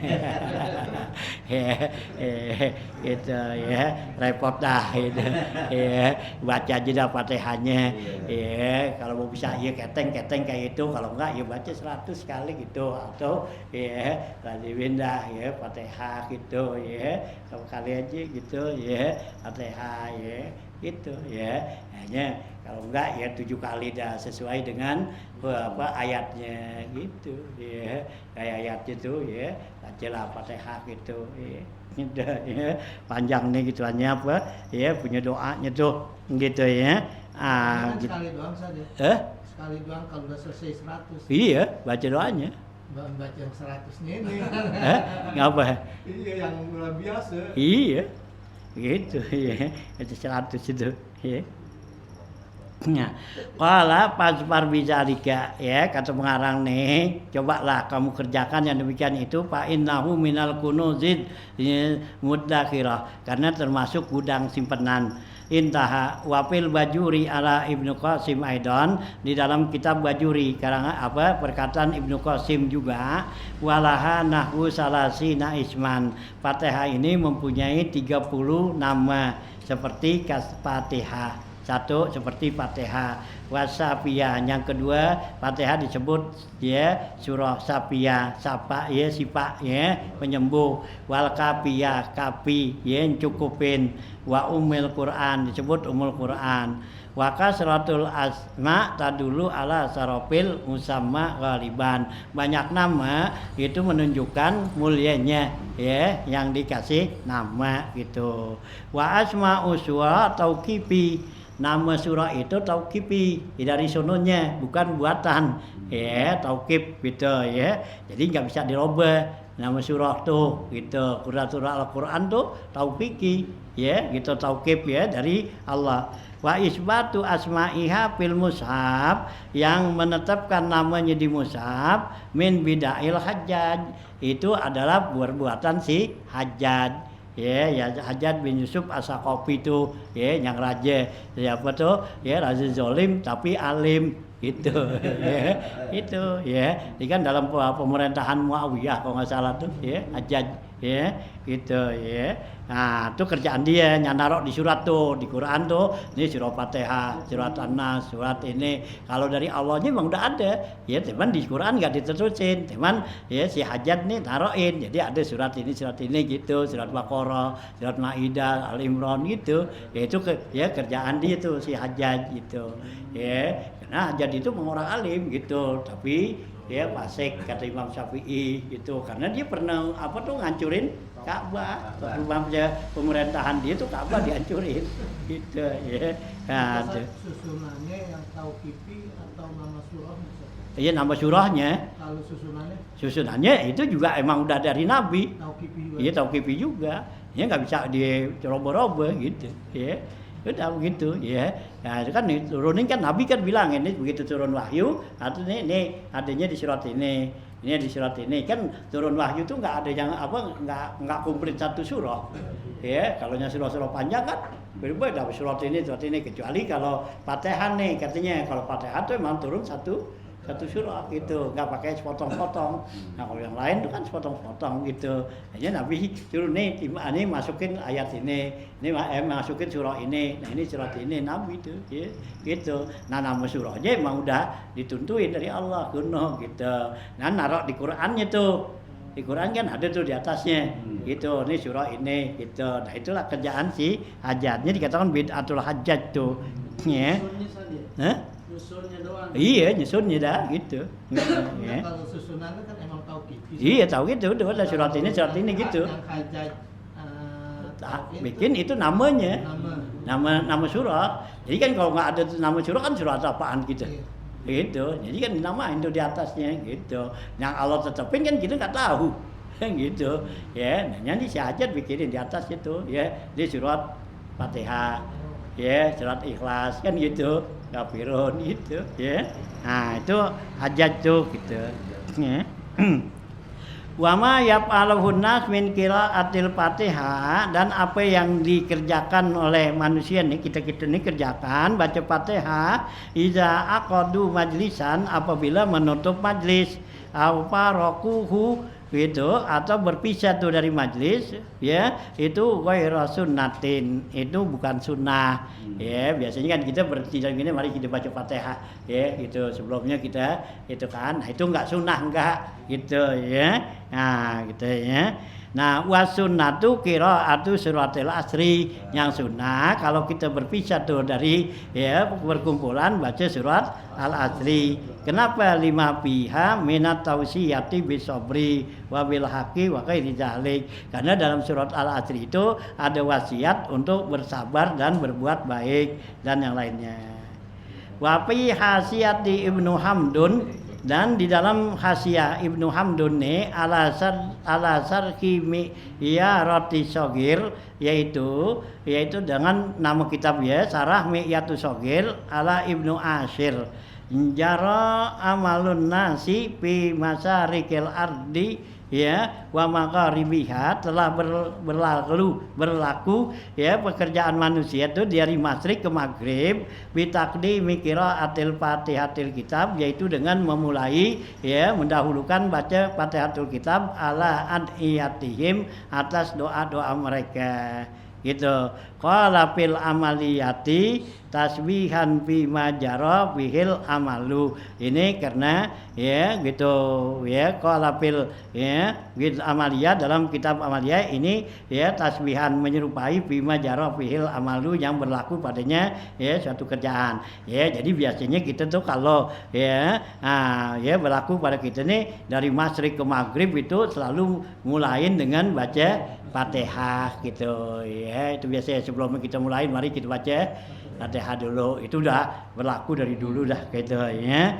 Itu ya, repot dah itu. Ya, baca aja dah Fatihahnya. Ya, kalau mau bisa ya keteng-keteng kayak itu, kalau enggak ya baca 100 kali gitu atau ya lazim dah ya Fatihah gitu ya. Kalau kali aja gitu ya Fatihah ya gitu ya. Hanya kalau enggak ya 7 kali dah sesuai dengan ayatnya gitu ya. Kayak ayat itu ya bacalah Fatihah gitu ya. Udah ya panjang nih gituannya apa ya punya doanya tuh gitu ya. Gitu. Sekali doang saja. Sekali doang kalau udah selesai 100. Iya, baca doanya. Baca yang 100-nya ini. Ngapa? Iya, yang luar biasa. Iya. Gitu ya. Itu 100 itu, ya. Nah, kalau pas parbizalika ya kata pengarang nih, cobalah kamu kerjakan yang demikian itu fa innahu minal kunuzid muddakhirah karena termasuk gudang simpenan. Intaha wafil Bajuri ala Ibnu Qasim Aidan di dalam kitab Bajuri karangan perkataan Ibnu Qasim juga walaha nahwu salasina isman. Fatihah ini mempunyai 30 nama seperti Fatihah. Satu seperti Fatihah wasafiyah, yang kedua Fatihah disebut ya surah safiyah, sapa ya sifat ya penyembuh, wal kafiyah kafi ya cukupin, wa umul Quran disebut umul Quran, wa kasratul asma tadulu ala sarofil musamma ghaliban. Banyak nama itu menunjukkan mulianya ya yang dikasih nama gitu. Wa asma uswa tauqifi, nama surah itu tauqifi dari sononya bukan buatan ya tauqif gitu ya, jadi nggak bisa dirubah nama surah tuh gitu. Surah Al-Quran tuh tauqiki ya gitu tauqif ya dari Allah. Wa isbatu asma'iha fil mushaf, yang menetapkan namanya di mushaf min bida'il Hajjaj, itu adalah perbuatan si Hajjaj. Ya Hajjaj bin Yusuf As-Saqafi itu ya yang raja siapa tuh ya raja zalim tapi alim gitu ya itu ya ini kan dalam pemerintahan Muawiyah kalau nggak salah tuh ya Hajjaj ya gitu ya. Nah itu kerjaan dia naruh di surat tuh di Quran tuh ini surah Fatihah, surat An-Nas, surat ini kalau dari Allahnya memang udah ada ya, teman di Quran nggak diterusin, teman ya si Hajjaj nih taruhin jadi ada surat ini gitu, surat Baqarah, surat Maidah, Al Imran gitu ya. Itu ya kerjaan dia tuh si Hajjaj gitu ya. Nah Hajjaj itu orang alim gitu tapi ya fasik kata Imam Syafi'i gitu karena dia pernah ngancurin Ka'bah. Pemerintahan dia tuh Ka'bah dihancurin gitu ya. Nah, susunannya yang tauqifi atau nama surahnya? Iya nama surahnya. Kalau susunannya itu juga emang udah dari Nabi. Tauqifi juga. Iya tauqifi juga. Ya nggak bisa diroboh-roboh gitu ya. Udah begitu ya. Nah itu kan turunin kan Nabi kan bilang ini begitu turun wahyu artinya ini adanya di surat ini di surat ini kan turun wahyu tuh nggak ada yang nggak komplit satu surah ya. Kalau surah-surah panjang kan berbeda surat ini kecuali kalau Fatihah nih katanya kalau Fatihah tuh memang turun satu surah gitu, nggak pakai sepotong-potong. Nah kalau yang lain tuh kan sepotong-potong gitu. Hanya Nabi turun nih, ini masukin ayat ini masukin surah ini, nah ini surat ini Nabi itu, ya, gitu. Nah nama surahnya emang udah dituntuin dari Allah kuno gitu. Nah naruh di Qurannya tuh, di Quran kan ada tuh di atasnya, gitu. Ini surah ini, gitu. Nah itulah kerjaan si Hajjajnya dikatakan bid'atul Hajjaj tuh, ya. Nyusunnya doang. Iya, nyusunnya dah gitu. Ya. Kalau susunannya kan emang tauqifi. Iya, tahu gitu. Udah surat ini gitu. Yang Hajjaj bikin itu namanya. Nama. Nama surat. Jadi kan kalau nggak ada nama surat kan surat apaan gitu. Iya. Gitu. Jadi kan dinamain tuh di atasnya gitu. Yang Allah tetepin kan kita nggak tahu. Kan gitu. Ya, nah nanti si hajat bikinin di atas itu ya, di surat Fatihah. Ya, surat Ikhlas kan gitu. Kafirun gitu ya. Nah, itu hajat tuh gitu. Ya. Wama yaf'aluhun nas min qiraatil Fatihah, dan apa yang dikerjakan oleh manusia nih, kita nih kerjakan baca Fatihah iza aqadu majlisan, apabila menutup majlis, apa rokuhu gitu, atau berpisah tuh dari majlis ya, itu ghairu sunnatin, itu bukan sunnah ya. Biasanya kan kita berhenti dari gini, mari kita baca Fatihah ya gitu, sebelumnya kita itu kan, nah, itu enggak sunnah, enggak gitu ya. Nah gitu ya. Nah, wasunnatu qiraatu suratil asri, yang sunnah kalau kita berpisah tuh dari ya perkumpulan baca surat al-asri. Kenapa? Lima piha minat tausiyati bisobri wa bil haqi wa ghairi dzalik. Karena dalam surat al-asri itu ada wasiat untuk bersabar dan berbuat baik dan yang lainnya. Wa fi hasiyati Ibnu Hamdun, dan di dalam Hasyiah Ibnu Hamdun nih alasar kimi ya roti sogir, yaitu dengan nama kitab ya, Sarah Mi'yatu Sogir ala Ibnu Ashir. Jara amalun nasi fi masarikil ardi ya wa magharibiha, telah berlaku ya pekerjaan manusia itu dari masyrik ke maghrib bitaqdimi qiraatil Fatihatil kitab, yaitu dengan memulai ya mendahulukan baca Fatihatul kitab ala adiyatihim, atas doa-doa mereka gitu. Qala fil amaliyati tasbihan fi majara bihil amalu. Ini karena ya gitu ya, qala fil ya gitu amaliyah, dalam kitab amaliyah ini ya tasbihan menyerupai fi majara bihil amalu, yang berlaku padanya ya suatu kerjaan. Ya, jadi biasanya kita tuh kalau ya ya berlaku pada kita nih dari masyrik ke maghrib itu selalu mulain dengan baca Fatihah gitu ya. Itu biasanya sebelum kita mulai, mari kita baca Fatihah dulu. Itu udah berlaku dari dulu dah gitu ya.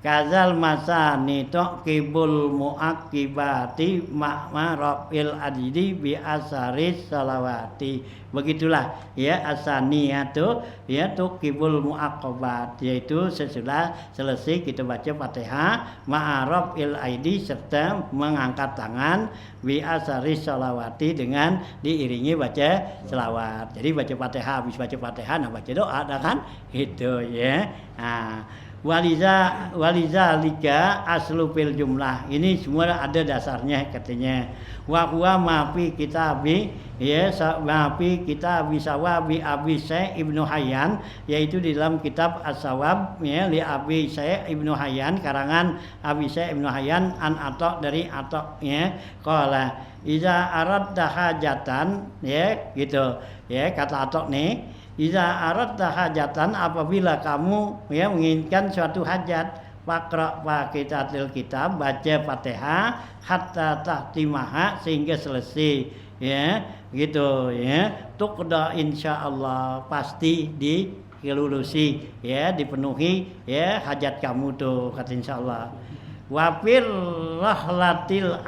Kazal masani taqibul muakibati ma'ma rafil adidi bi asaris salawati. Begitulah ya asaniyatu ya tuqibul muaqabat, yaitu sesudah selesai kita baca Fatihah ma'arafil aidi, serta mengangkat tangan bi asaris salawati, dengan diiringi baca selawat. Jadi baca Fatihah, habis baca Fatihah nah baca doa dah kan itu ya. Nah, waliza lika aslu fil jumlah, ini semua ada dasarnya katanya. Wa huwa ma fi kitabi ya ma fi kitabi sawabi Abi Syekh Ibnu Hayyan, yaitu di dalam kitab As-Sawab ya li Abi Syekh Ibnu Hayyan, karangan Abi Syekh Ibnu Hayyan an Atok, dari Atok ya. Qala iza aradta hajatan ya gitu ya, kata Atok nih, iza aradta hajatan, apabila kamu ya menginginkan suatu hajat, Faqra Fatihatil kitab, baca Fatihah hatta tahtimaha, sehingga selesai ya gitu ya. Tuqda insyaallah, pasti dilulusi ya, dipenuhi ya hajat kamu tuh, kata insyaallah. Wa fil rahlatil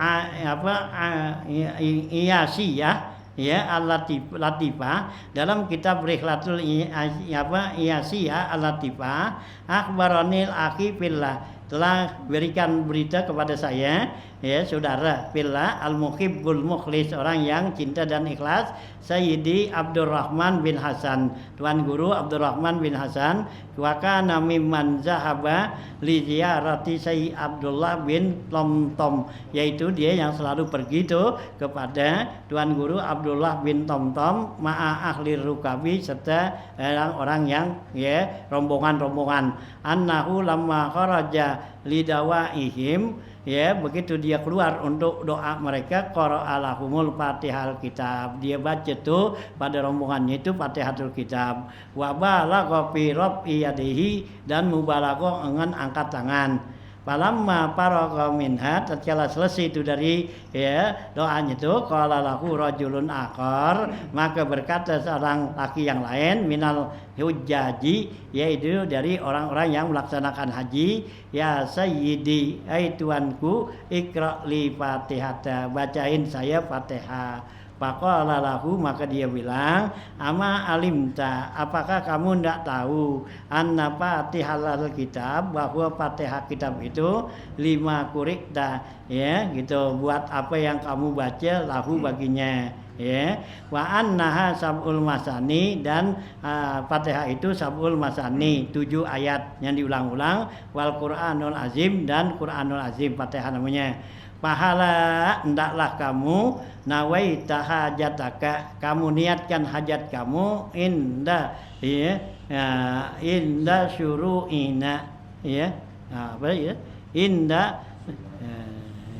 iyasiyah ya al-latifah, dalam kitab Rihlatul Iyasiyah al-latifah, akhbaranil akhi fillah, telah berikan berita kepada saya ya saudara fillah al-muhibbul mukhlis, orang yang cinta dan ikhlas, Sayyidi Abdurrahman bin Hasan, Tuan Guru Abdurrahman bin Hasan, wa kana mimman zahaba li ziyarati Sayyid Abdullah bin Tomtom, yaitu dia yang selalu pergi tuh kepada Tuan Guru Abdullah bin Tomtom ma'a ahli rukabi, serta orang-orang yang ya rombongan-rombongan. Annahu lamma kharaja lidawaihim ya, begitu dia keluar untuk doa mereka, qara'alahumul Fatihal kitab, dia baca tuh pada rombongannya itu Fatihatul kitab. Wa balagha fi raf'i yadihi, dan mubalagha dengan angkat tangan. Falamma faragha minha, tatkala selesai itu dari ya doanya itu, qala lahu rajulun akhar, maka berkata seorang laki yang lain minal hujjaji, yaitu dari orang-orang yang melaksanakan haji, ya sayyidi, hai tuanku, ikra li fatihata, bacain saya Fatihah. Faqala lahu, maka dia bilang, ama alimta, apakah kamu tidak tahu anna fatihal kitab, bahwa Fatihah kitab itu 5 kurikta, ya gitu, buat apa yang kamu baca lahu baginya, ya. Wa annaha sab'ul masani, dan Fatihah itu sab'ul masani, 7 ayat yang diulang-ulang, wal Qur'anul azim, dan Qur'anul azim Fatihah namanya. Pahala hendaklah kamu nawaita hajataka, kamu niatkan hajat kamu inda, ya, inda syuru'ina, ya, apa ya, inda,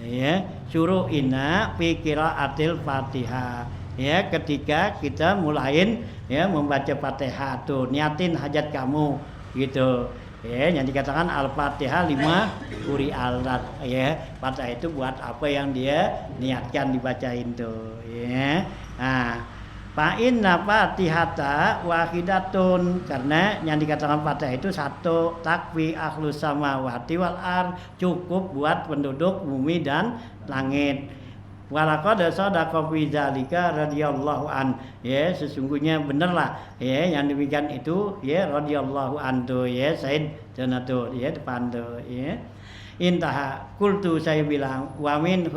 ya, syuru'ina fi qiraatil Fatihah, ya, ketika kita mulain ya membaca Fatihah tuh niatin hajat kamu gitu. Ya, yang dikatakan Al-Fatihah 5 quri'at, ya. Fatihah itu buat apa yang dia niatkan dibacain tuh, ya. Nah, fa inna fatihata wahidatun, karena yang dikatakan Fatihah itu satu, takfi akhlus samawati wal ard, cukup buat penduduk bumi dan langit. Walaqad sadaqa fi dzalika radhiyallahu an, ya, sesungguhnya benarlah ya yang demikian itu, ya, radhiyallahu anhu, ya, Said Jannatu, ya, depan tuh, ya. Intaha kultu, saya bilang, wamin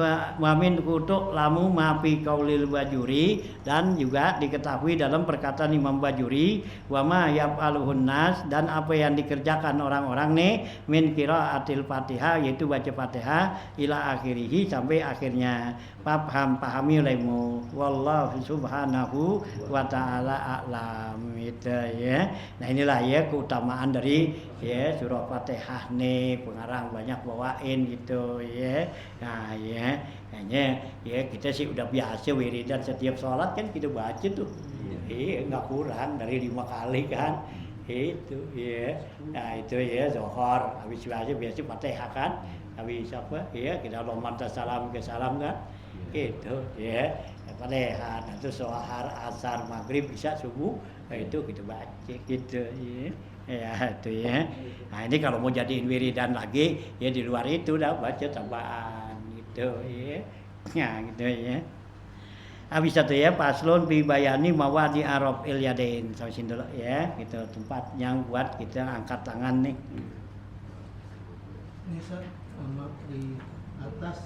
kutuk lamu mafi kaulil Bajuri, dan juga diketahui dalam perkataan Imam Bajuri, wama yaf'aluhun nas, dan apa yang dikerjakan orang-orang nih min qiraatil Fatihah, yaitu baca Fatihah ila akhirih, sampai akhirnya. Pahami olehmu, wallahu subhanahu wa ta'ala a'lam, gitu, ya. Nah, inilah ya keutamaan dari ya surah Fatihah nih, pengarang banyak bawain gitu, ya. Nah, ya, hanya ya kita sih udah biasa wiridan setiap sholat kan kita baca tuh, nggak kurang dari 5 kali kan, itu, ya. Nah, itu ya zohor, habis biasa Fatihah kan, habis apa, ya kita lompat salam ke salam kan, gitu, ya. Fatihah, itu sohar, asar, maghrib, isya, subuh, itu kita baca gitu, ya. Ya, itu, ya. Nah, ini kalau mau jadiin wiridan lagi, ya di luar itu dah baca tambahan gitu, ya. Nah, gitu, ya. Habis itu ya paslon bi bayani mawadi arab ilyadain, sampai sini dulu, ya, gitu, tempat yang buat kita angkat tangan nih. Ini di atas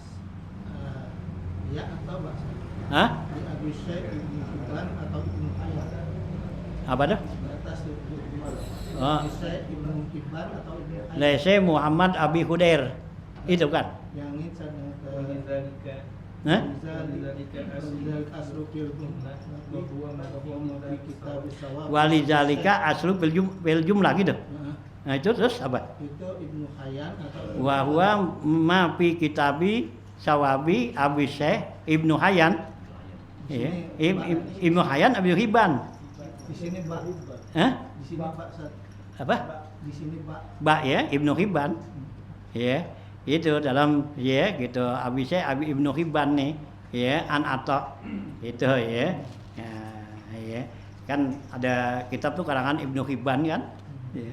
ya atau bahasa? Hah? Di Abi Syekh Ibnu Hibban atau Ibnu Hayyan? Apa tuh? Di atas itu Oh. Abi Syekh Ibnu Hibban atau Ibnu Hayyan? Lese Muhammad Abi Hudair. Itu kan? Yang ini saya ke Hah? Walizalika aslu bil jumlah gitu. Nah, itu terus apa? Itu Ibnu Hayyan atau Wa huwa ma fi kitabi sawabi Abi Syekh Ibnu Hayyan. Ya. Ibnu Hayyan Abi Hibban. Di sini Pak. Hah? Di sini Pak Sat. Apa? Di sini Pak. Ba, ya, Ibnu Hibban. Ya. Itu dalam ya gitu Abi Syekh Abi Ibnu Hibban nih, ya, an Atta. Itu, ya. Ya. Kan ada kitab tuh karangan Ibnu Hibban kan? Ya.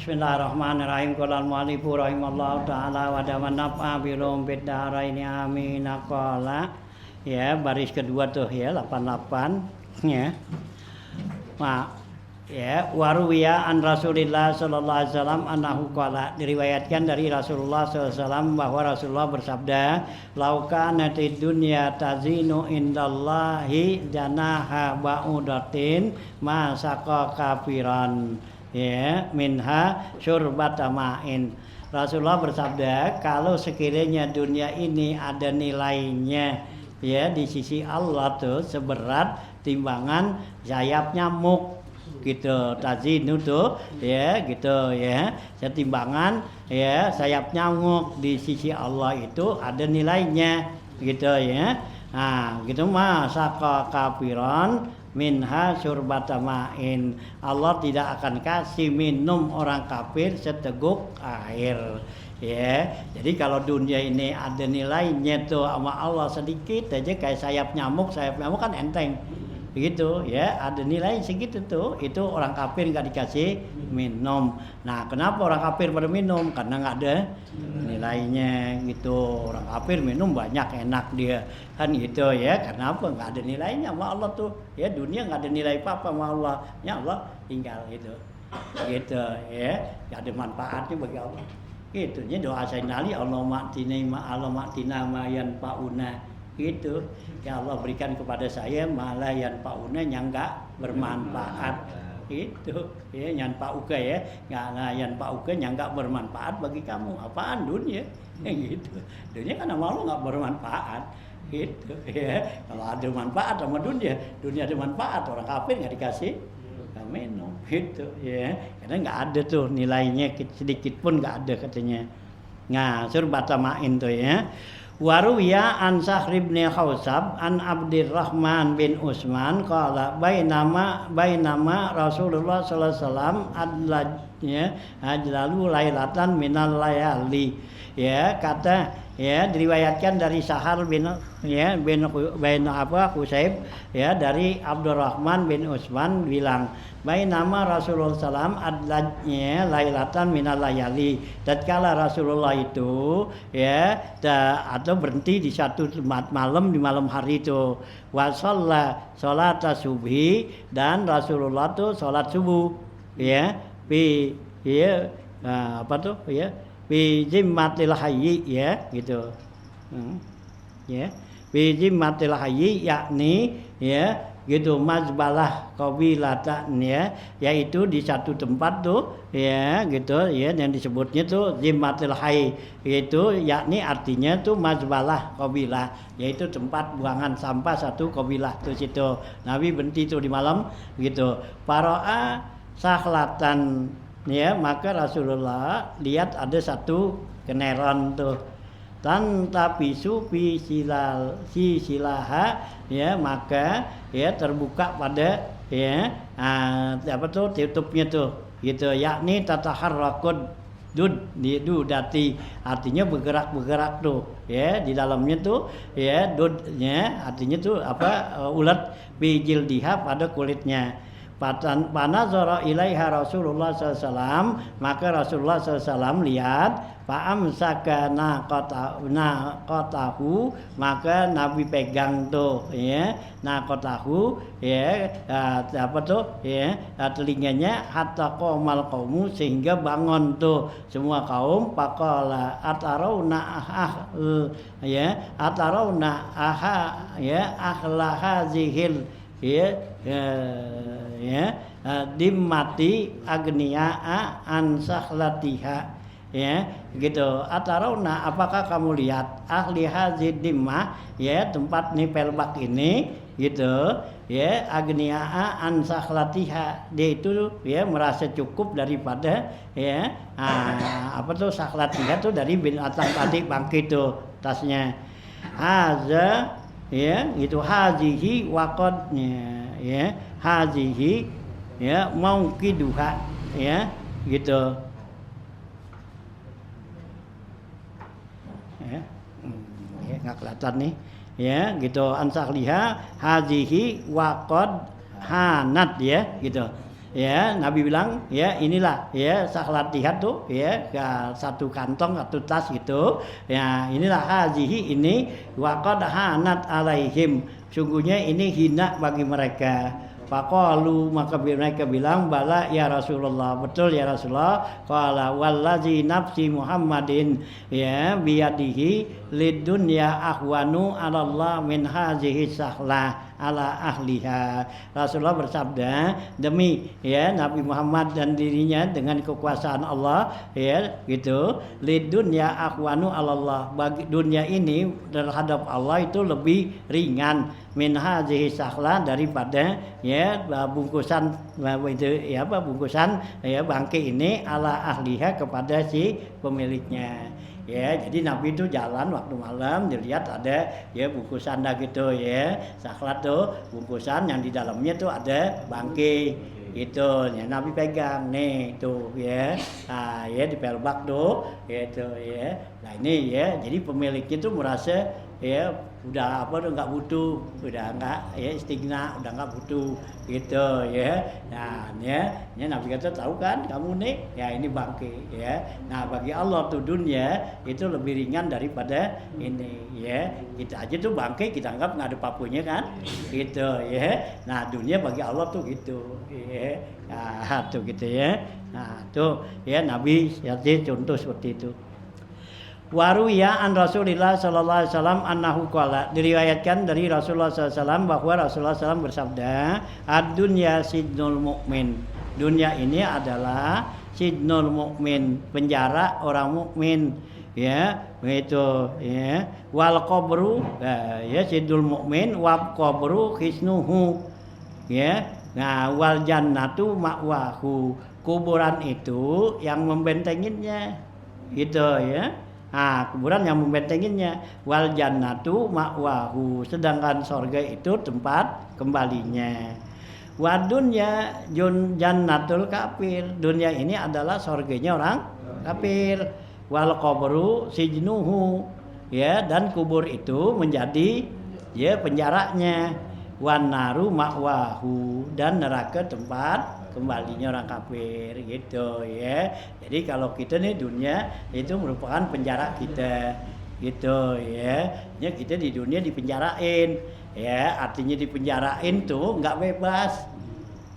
Bismillahirrahmanirrahim. Qala al-mu'allifu rahimallahu ta'ala wa daman naf'a bi rum bid daraini amin. Qala ya baris kedua tuh ya 88 ya. Nah, ya waruwiya an Rasulillah sallallahu alaihi wasallam annahu qala, diriwayatkan dari Rasulullah sallallahu alaihi wasallam bahwa Rasulullah bersabda, laukanatid dunya tazinu indallahi janaha ba'udatin ma saqa kafiran ya minha syurbata ma'in. Rasulullah bersabda, kalau sekiranya dunia ini ada nilainya ya di sisi Allah tuh seberat timbangan sayap nyamuk gitu, tazinu tuh ya gitu ya, setimbangan ya sayap nyamuk di sisi Allah itu ada nilainya gitu ya. Nah gitu masaka kafiron minha syurbata ma'in, Allah tidak akan kasih minum orang kafir seteguk air ya. Jadi kalau dunia ini ada nilainya tuh sama Allah sedikit aja kayak sayap nyamuk kan enteng begitu ya, ada nilai segitu tuh, itu orang kafir nggak dikasih minum. Nah kenapa orang kafir pada minum? Karena nggak ada nilainya gitu. Orang kafir minum banyak enak dia kan gitu ya, karena apa? Nggak ada nilainya sama Allah tuh ya, dunia nggak ada nilai apa sama Allah ya, Allah tinggal gitu ya, nggak ada manfaatnya bagi Allah gitu. Nya doa Sayyidina Ali, Allah ma'tina ma yanfa'una gitu ya, Allah berikan kepada saya malah yang pauna yang enggak bermanfaat itu ya, yang pauka ya enggak, yang pauka yang enggak bermanfaat bagi kamu. Apaan dunia gitu, dunia kan sama Allah enggak bermanfaat gitu ya. Kalau ada manfaat sama dunia ada manfaat, orang kafir enggak dikasih minum gitu ya, karena enggak ada tuh nilainya sedikit pun enggak ada katanya. Nah surbata ma'in tuh ya. Waruwiya an Sahr bin Khawsab an Abdurrahman bin Utsman qala bainama Rasulullah sallallahu alaihi wasallam ajlalu lailatan minal layali ya, kata ya diriwayatkan dari Sahar bin Husayb ya, dari Abdurrahman bin Utsman bilang, bainama Rasulullah sallam adlajnya lailatan minal layali, tatkala Rasulullah itu ya atau berhenti di satu malam di malam hari itu, wa sholat subhi, dan Rasulullah tuh sholat subuh ya bi zimmatil hayyi ya gitu ya, bi zimmatil hayyi yakni ya gitu mazbalah qabilatan ya, yaitu di satu tempat tuh ya gitu ya, yang disebutnya tuh zimmatil hayy, yaitu yakni artinya tuh mazbalah qabilah, yaitu tempat buangan sampah satu qabilah tuh situ. Nabi berhenti tuh di malam gitu, para'a sakhlatan ya, maka Rasulullah lihat ada satu keneron tuh, tapi sufi silaha ya, maka ya terbuka pada ya tutupnya tuh gitu, yakni tataharrakud dudati, artinya bergerak tuh ya, di dalamnya tuh ya dudnya artinya tuh ulat bijildiha pada kulitnya. Panazara ilaiha Rasulullah SAW, maka Rasulullah SAW lihat, fa'amsaka naqatahu, maka Nabi pegang tuh ya naqatahu ya telinganya, hatta qomal qaumu, sehingga bangun tuh semua kaum. Faqala atarawna ahlaha zihil dimmati agniya'a an sakhlatiha ya gitu. Atarawna, apakah kamu lihat, ahli hazid dimmah ya, tempat nipel bak ini gitu ya, agniya'a an sakhlatiha, dia itu ya merasa cukup daripada ya sakhlatiha tuh dari binatang tadi bangkit tuh tasnya. Haza ya gitu, hazihi waqadnya ya, hazihi ya mauqiduha ya gitu ya, nggak kelihatan nih ya gitu, ansahliha hazihi waqad hanat ya gitu ya Nabi bilang ya inilah ya saklat lihat tuh ya satu kantong atau tas gitu ya inilah hazihi ini waqad hanat alaihim sungguhnya ini hina bagi mereka. Faqalu maka mereka bilang bala ya Rasulullah betul ya Rasulullah qala wallazi nafsi Muhammadin ya biyadihi lidunya ahwanu 'ala Allah min hazihi sahlah ala ahliha. Rasulullah bersabda demi ya Nabi Muhammad dan dirinya dengan kekuasaan Allah ya gitu lidunya ahwanu 'ala Allah bagi dunia ini terhadap Allah itu lebih ringan min hadhihi sahla daripada ya bungkusan itu ya apa bungkusan ya bangkai ini ala ahliha kepada si pemiliknya. Ya, jadi Nabi itu jalan waktu malam dilihat ada ya bungkusan dah gitu ya. Saklat tuh bungkusan yang di dalamnya tuh ada bangkai gitu. Ya, Nabi pegang nih tuh ya. Nah, ya di pelbak tuh gitu ya. Nah, ini ya. Jadi pemiliknya tuh merasa ya udah apa udah nggak butuh, udah nggak ya istighna, udah nggak butuh gitu ya. Nah ya Nabi kata tahu kan kamu nih ya ini bangkai ya. Nah bagi Allah tuh dunia itu lebih ringan daripada ini ya. Kita aja tuh bangkai kita anggap nggak ada papunya kan gitu ya. Nah dunia bagi Allah tuh gitu ya. Nah tuh gitu ya. Nah tuh ya Nabi ya contoh seperti itu. Waruya an Rasulillah sallallahu alaihi wasallam annahu qala diriwayatkan dari Rasulullah SAW bahwa Rasulullah SAW bersabda ad-dunya sijnul mukmin. Dunia ini adalah sijnul mukmin, penjara orang mukmin ya begitu ya. Wal qabru ya sijnul mukmin wa qabru hisnuhu ya. Nah wal jannatu ma'wahu, kuburan itu yang membentenginya gitu ya. Nah, kuburan yang membentenginya wal jannatu ma'wahu, sedangkan sorga itu tempat kembalinya. Wa dunya jannatul kafir, dunia ini adalah sorganya orang kafir. Wal qabru sijnuhu, ya dan kubur itu menjadi ya penjaranya. Wan naru ma'wahu, dan neraka tempat kembalinya orang kafir gitu ya. Jadi kalau kita nih dunia itu merupakan penjara kita gitu ya. Ya kita di dunia dipenjarain ya, artinya dipenjarain tuh nggak bebas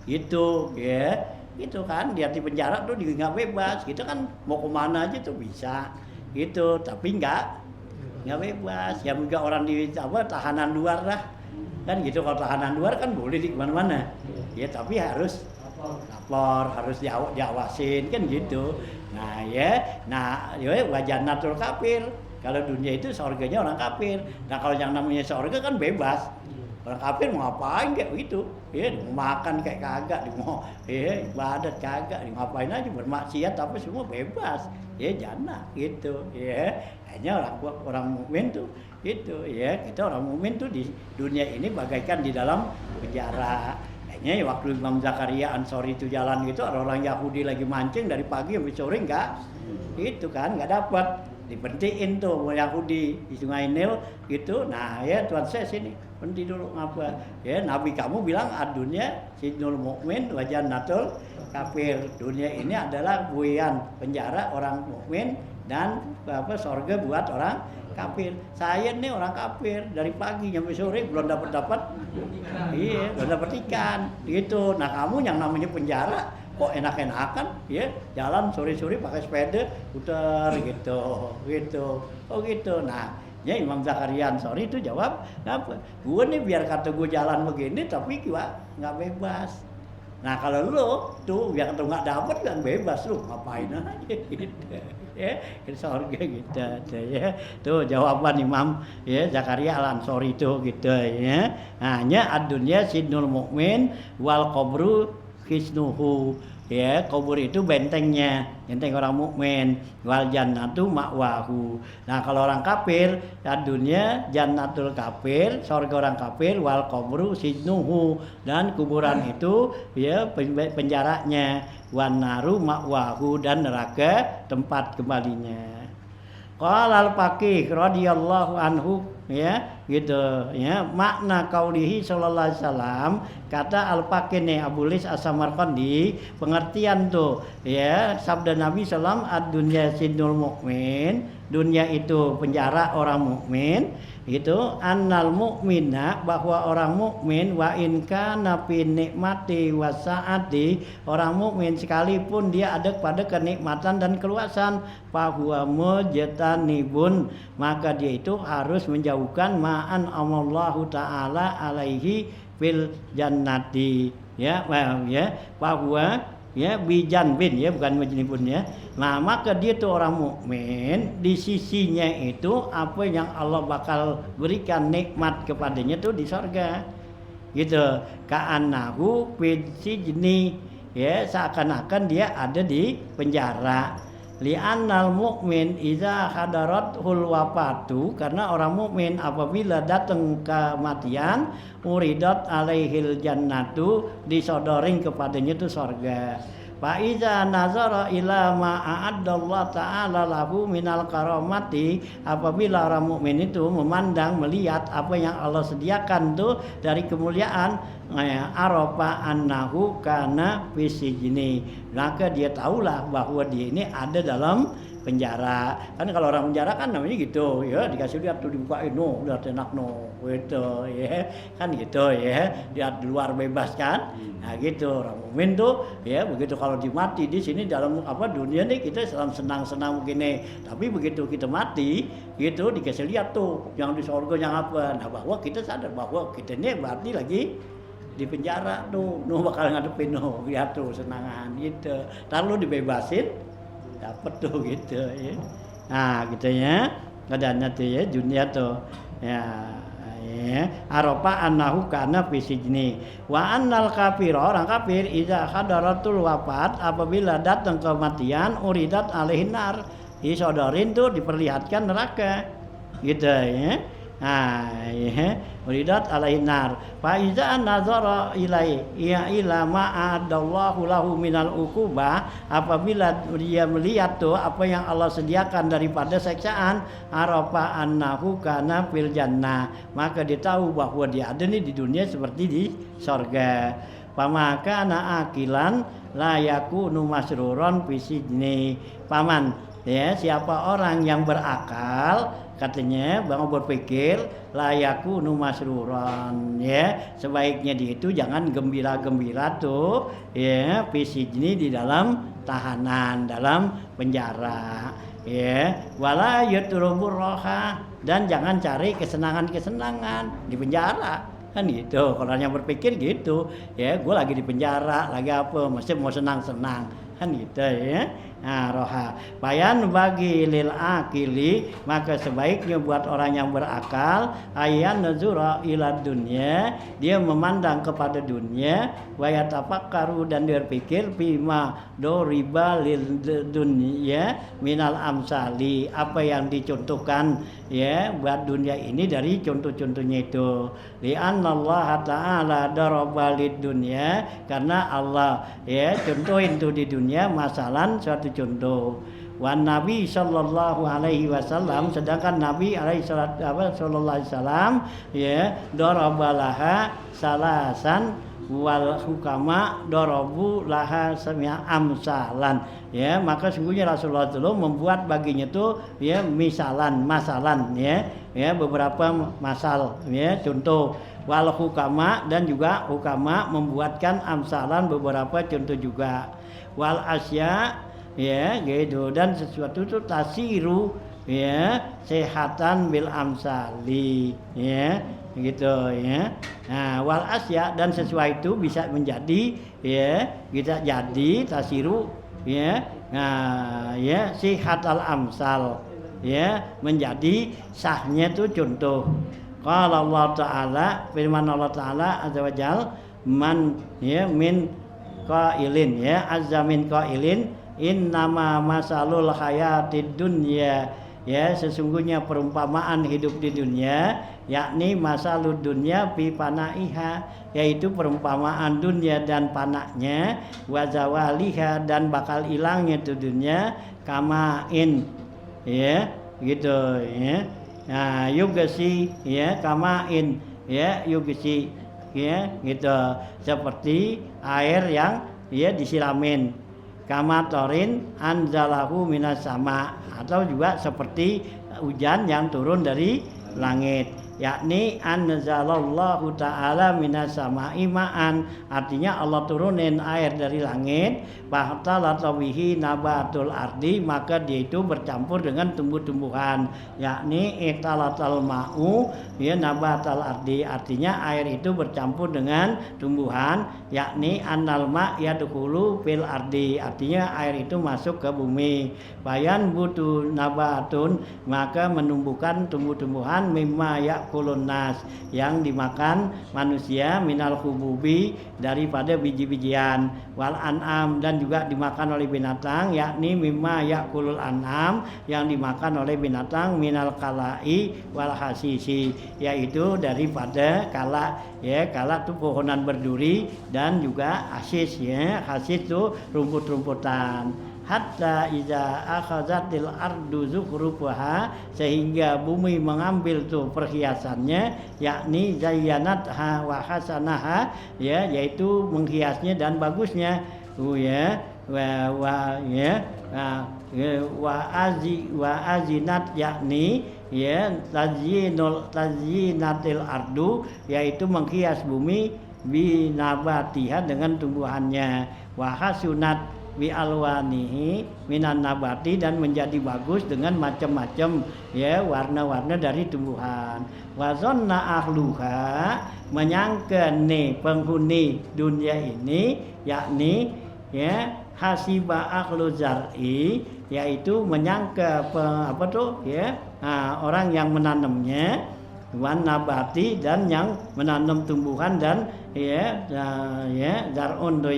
gitu ya. Gitu kan dia di penjara tuh nggak bebas. Kita kan mau kemana aja tuh bisa gitu, tapi nggak bebas. Ya juga orang di tahanan luar lah kan gitu. Kalau tahanan luar kan boleh di mana-mana ya, tapi harus lapor, harus diawasin kan gitu. Nah ya wajanatul kafir, kalau dunia itu surganya orang kafir. Nah kalau yang namanya surga kan bebas, orang kafir mau ngapain kayak begitu ya, mau makan kayak kagak, mau ibadat kagak, ngapain aja bermaksiat tapi semua bebas ya, jannah gitu ya. Hanya orang mukmin tuh gitu ya, kita orang mukmin tuh di dunia ini bagaikan di dalam penjara. Ya, waktu Imam Zakaria Ansori itu jalan gitu, orang Yahudi lagi mancing dari pagi sampai sore itu kan nggak dapat, diberhentiin tuh Yahudi di Sungai Nil gitu. Nah ya Tuhan saya sini berhenti dulu ngapa ya, Nabi kamu bilang dunia sijnul mukmin wa jannatul kafir, dunia ini adalah buian penjara orang mukmin dan surga buat orang kafir. Saya nih orang kafir dari pagi sampai sore belum dapat belum dapat ikan gitu. Nah kamu yang namanya penjara kok enak-enakan ya, jalan sore-sore pakai sepeda putar gitu. Oh gitu. Nah ya Imam Zakaria Ansori itu jawab apa, gue nih biar kata gue jalan begini tapi gua nggak bebas. Nah kalau lu tuh biar kata nggak dapat kan bebas, lu ngapain aja gitu ya, surga gitu ya. Tuh jawaban Imam ya Zakaria Al Ansori itu gitu ya. Hanya ad-dunya sijnul mukmin wal qabru hisnuhu, ya kubur itu benteng orang mukmin. Wal jannatu ma'wahu. Nah kalau orang kafir dunia jannatul kafir, surga orang kafir, wal qabru sijnuhu, dan kuburan itu ya penjaranya. Wan naru ma'wahu, dan neraka tempat kembalinya. Qala al-Faqih radhiyallahu anhu ya gitu ya. Makna qaulihi sallallahu alaihi wasallam, kata Al-Faqih Abulis As-Samarqandi, pengertian tuh ya sabda Nabi sallam, ad-dunya sijnul mukmin, dunia itu penjara orang mukmin. Itu annal mukmina, bahwa orang mukmin wa in kana fi nikmati wasaati, orang mukmin sekalipun dia ada pada kenikmatan dan keluasan, fahuwa mujtanibun, maka dia itu harus menjauhkan ma'an amallahu ta'ala alaihi fil jannati ya, paham ya, fahuwa ya bijan bin ya, bukan majnibun ya. Nah maka dia tuh orang mukmin, di sisinya itu apa yang Allah bakal berikan nikmat kepadanya tuh di sorga gitu. Ka'annahu fid sijni ya, seakan-akan dia ada di penjara. Li'annal mukmin iza hadaratul wafatu, karena orang mukmin apabila datang kematian, uridat alaihil jannatu, disodorin kepadanya itu sorga. Fa iza nazara ila ma a'addallahu ta'ala lahu minal karamati, apabila orang mukmin itu memandang, melihat apa yang Allah sediakan tuh dari kemuliaan, arafa annahu kana fisijni, maka dia tahulah bahwa dia ini ada dalam penjara. Kan kalau orang penjara kan namanya gitu ya, dikasih lihat tuh, dibukain no, lihat enak no gitu ya, kan gitu ya, lihat di luar bebas kan. Nah gitu orang mukmin tuh ya, begitu kalau dimati di sini dalam apa dunia nih kita senang-senang begini, tapi begitu kita mati gitu dikasih lihat tuh yang di surga yang apa. Nah bahwa kita sadar bahwa kita ini berarti lagi di penjara tuh, bakal ngadepin lihat tuh senangan gitu. Lalu dibebasin dapat tuh gitu ya. Nah gitu ya, keadaannya tuh ya dunia tuh ya. Arafa annahu kana fi sijni wa annal kafir, orang kafir idza hadaratul wafat, apabila datang kematian, uridat alaihin nar, disodorin tuh, diperlihatkan neraka gitu ya. Nah ya, uridat alaihin nar fa iza nazara ilai ya ila ma adallahu lahu minal uqubah, apabila dia melihat tuh apa yang Allah sediakan daripada siksaan, arafa annahu kana fil jannah, maka dia tahu bahwa dia ada nih di dunia seperti di sorga. Pamaka na akilan la yakunu masruron fi sijni, paman ya, siapa orang yang berakal, katanya bang berpikir layaku numasruron ya, sebaiknya dia itu jangan gembira-gembira tuh ya, fisijni di dalam tahanan, dalam penjara ya, wala yatrubur roha, dan jangan cari kesenangan-kesenangan di penjara kan gitu. Kalau yang berpikir gitu ya, gue lagi di penjara lagi apa, mesti mau senang-senang kan gitu ya. Nah, roha bayan bagi lil akili, maka sebaiknya buat orang yang berakal, ayan nazura ila dunya, dia memandang kepada dunia, wa yatafakkaru, dan dia berpikir bima doriba lil dunya minal amsali, apa yang dicontohkan ya buat dunia ini dari contoh-contohnya itu. Li annallaha ta'ala daraba lid dunya, karena Allah ya contohin tuh di dunia masalan suatu contoh. Wan Nabi sallallahu alaihi wasallam, sedangkan Nabi alaihi sallallahu alaihi wasallam ya darabalaha salasan wal hukama darabu laha samia amsalan ya, maka sungguhnya Rasulullah itu membuat baginya tuh ya masalan ya beberapa masal ya contoh, wal hukama, dan juga hukama membuatkan amsalan beberapa contoh juga, wal asya ya gitu, dan sesuatu itu tasiru ya sehatan bil amsali ya gitu ya. Nah wal asya, dan sesuai itu bisa menjadi ya, kita jadi tasiru ya, nah ya sihatal amsal ya, menjadi sahnya itu contoh. Qala Allah Ta'ala, firman Allah Ta'ala azza wajal, man ya min qailin ya, azza min qailin innama masalul hayatid dunya ya, sesungguhnya perumpamaan hidup di dunia, yakni masalud dunya fi panaiha, yaitu perumpamaan dunia dan panaknya, wa zawaliha, dan bakal hilangnya itu dunia, kamain ya gitu ya, yugasi ya kamain ya yugasi ya gitu seperti air yang ya disiramin kamatorin anzalahu minas sama atau juga seperti hujan yang turun dari langit yakni anzalallahu ta'ala minas sama'i ma'an artinya Allah turunin air dari langit bahtalatawihi nabatul ardi maka dia itu bercampur dengan tumbuh-tumbuhan yakni iktalatal ma'u ya nabatal ardi artinya air itu bercampur dengan tumbuhan yakni annal ma' yadkhulu fil ardi artinya air itu masuk ke bumi bayan butuh nabatun maka menumbuhkan tumbuh-tumbuhan mimma yakulun nas yang dimakan manusia minal hububi daripada biji-bijian wal an'am dan juga dimakan oleh binatang yakni mimma yakulul an'am yang dimakan oleh binatang minal kalai wal hasisi yaitu daripada kala ya kala itu pohonan berduri dan juga asis ya asis itu rumput-rumputan hatta iza akhazatil ardu zukhrufaha sehingga bumi mengambil tuh perhiasannya yakni zayyanatha wa hasanaha ya yaitu menghiasnya dan bagusnya ya wa azinat yakni ya tazyinatil ardu yaitu menghias bumi binabatiha dengan tumbuhannya wa hasunat bi alwanihi minan nabati dan menjadi bagus dengan macam-macam ya warna-warna dari tumbuhan wa zanna ahluha menyangka nih penghuni dunia ini yakni ya hasiba ahlu zar'i yaitu menyangka orang yang menanamnya wan nabati dan yang menanam tumbuhan dan zar'un tuh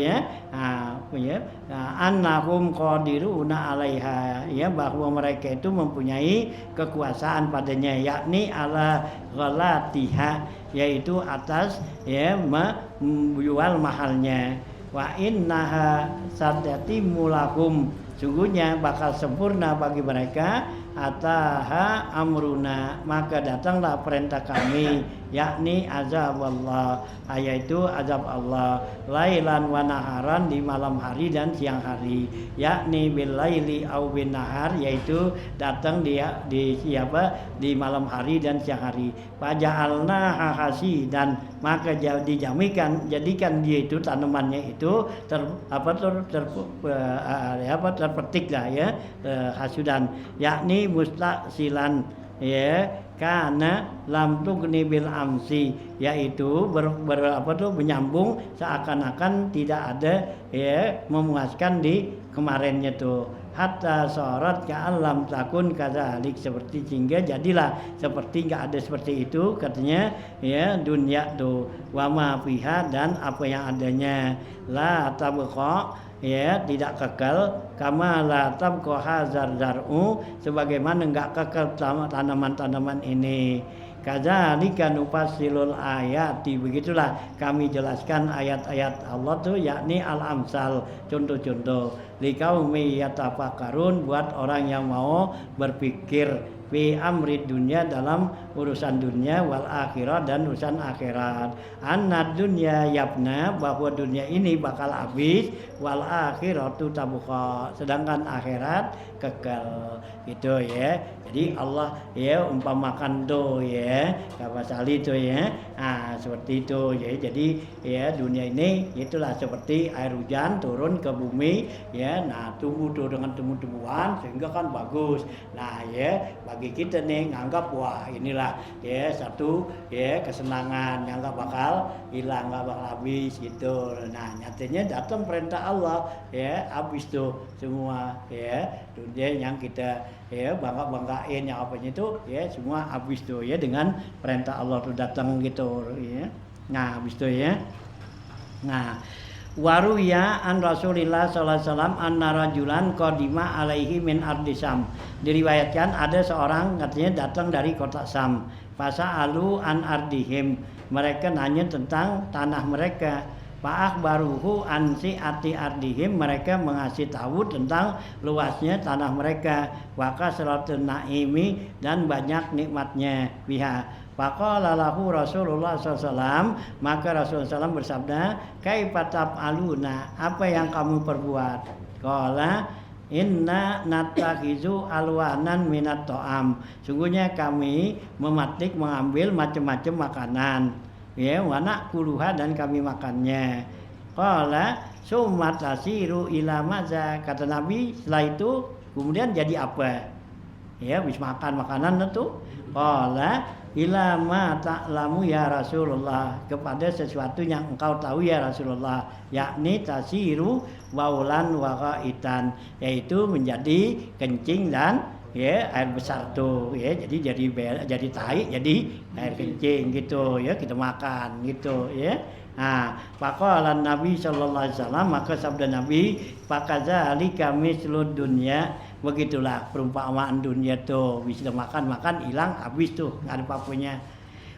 annahum qadiruna 'alaiha ya bahwa mereka itu mempunyai kekuasaan padanya yakni ala ghalatiha yaitu atas ya menjual mahalnya wa innaha sadatimu lahum sungguhnya bakal sempurna bagi mereka ataha amruna maka datanglah perintah kami yakni azab Allah yaitu azab Allah lailan wa naharan di malam hari dan siang hari yakni bil laili au bin nahar yaitu datang dia di malam hari dan siang hari faja'alna hasi dan maka jadikan dia itu tanamannya itu terpetik lah ya hasudan yakni mustasilan ya karena lam tugni bil amsi yaitu menyambung seakan-akan tidak ada ya memuaskan di kemarinnya tuh hatta sorot ke alam takun kadzalik seperti sehingga jadilah seperti enggak ada seperti itu katanya ya dunia tuh wa ma fiha dan apa yang adanya la tabqa ya tidak kekal kama la tabqa hazar zar'u sebagaimana enggak kekal tanaman-tanaman ini kadzalika nufassilul ayati begitulah kami jelaskan ayat-ayat Allah tuh yakni al-amsal contoh-contoh liqaumi yatafakkarun buat orang yang mau berpikir fi amri dunia dalam urusan dunia wal akhirat dan urusan akhirat annad dunya yabna bahwa dunia ini bakal habis wal akhiratu tabqa sedangkan akhirat kekal gitu ya jadi Allah ya umpamakan tuh ya kapasali tuh ya seperti itu ya jadi ya dunia ini itulah seperti air hujan turun ke bumi ya tumbuh tuh dengan tumbuh-tumbuhan sehingga kan bagus ya bagi kita nih nganggap wah inilah ya satu ya kesenangan yang nggak bakal hilang nggak bakal habis gitu nyatanya datang perintah Allah ya habis tuh semua ya dunia yang kita ya banggain yang apanya itu ya semua habis tuh ya dengan perintah Allah tuh datang gitu ya habis tuh ya waruya an Rasulillah sallallahu alaihi wasallam anna rajulan qadima alaihi min ardi Sam. Diriwayatkan ada seorang katanya datang dari kota Sam. Fasa'alu an ardihim. Mereka nanya tentang tanah mereka. Fa'akhbaruhu ansi ati ardihim, mereka mengasih tahu tentang luasnya tanah mereka, wa kasratun naimi, dan banyak nikmatnya biha. Faqala lahu Rasulullah SAW, maka Rasulullah SAW bersabda, kaifa taf'aluna, apa yang kamu perbuat? Qala inna natakhizu alwanan minat to'am, sungguhnya kami mengambil macam-macam makanan, ya, wana kuluha, dan kami makannya. Qala summa tasiru ila maza, kata Nabi, setelah itu kemudian jadi apa? Ya, habis makan makanan itu. Qala ila ma ta'lamu ya Rasulullah, kepada sesuatu yang engkau tahu ya Rasulullah, yakni tasiru baulan wa qaitan, yaitu menjadi kencing dan ya air besar tuh, ya, jadi tai, jadi air kencing gitu, ya, kita makan gitu, ya. Nah, faqala Nabi sallallahu alaihi wasallam, maka sabda Nabi, fakadzalika mislud dunya, begitulah perumpamaan dunia tuh, bisa makan hilang habis tuh, nggak ada apa-apanya.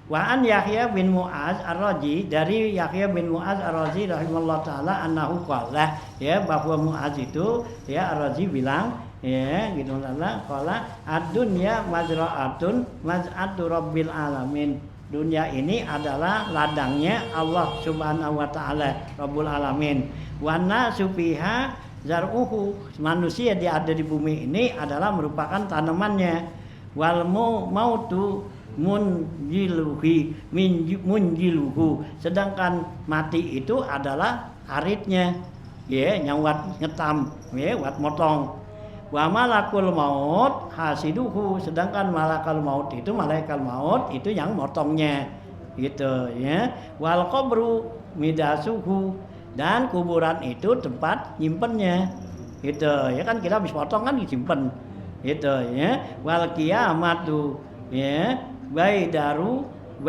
Wa an Yahya bin Mu'az Ar-Razi, dari Yahya bin Mu'az Ar-Razi rahimahullah taala, annahu qala, ya, bahwa Mu'az itu, ya, Ar-Razi bilang, ya, gitu qala ad-dunya mazra'atun maz'atu rabbil alamin, dunia ini adalah ladangnya Allah Subhanahu wa taala, Rabbul alamin. Wa nasu fiha zar'uhu, manusia dia ada di bumi ini adalah merupakan tanamannya. Wal mautu munjiluhu, sedangkan mati itu adalah aritnya, ya, yang wat ngetam, ya, wat motong. Wa malakul maut hasiduhu, sedangkan malakal maut itu, malaikat maut itu yang motongnya, gitu, ya. Wal qabru midasuhu, dan kuburan itu tempat nyimpennya, gitu, ya, kan kita habis potong kan disimpan, gitu, ya. Wal qiyamatu, ya, baidaruhu,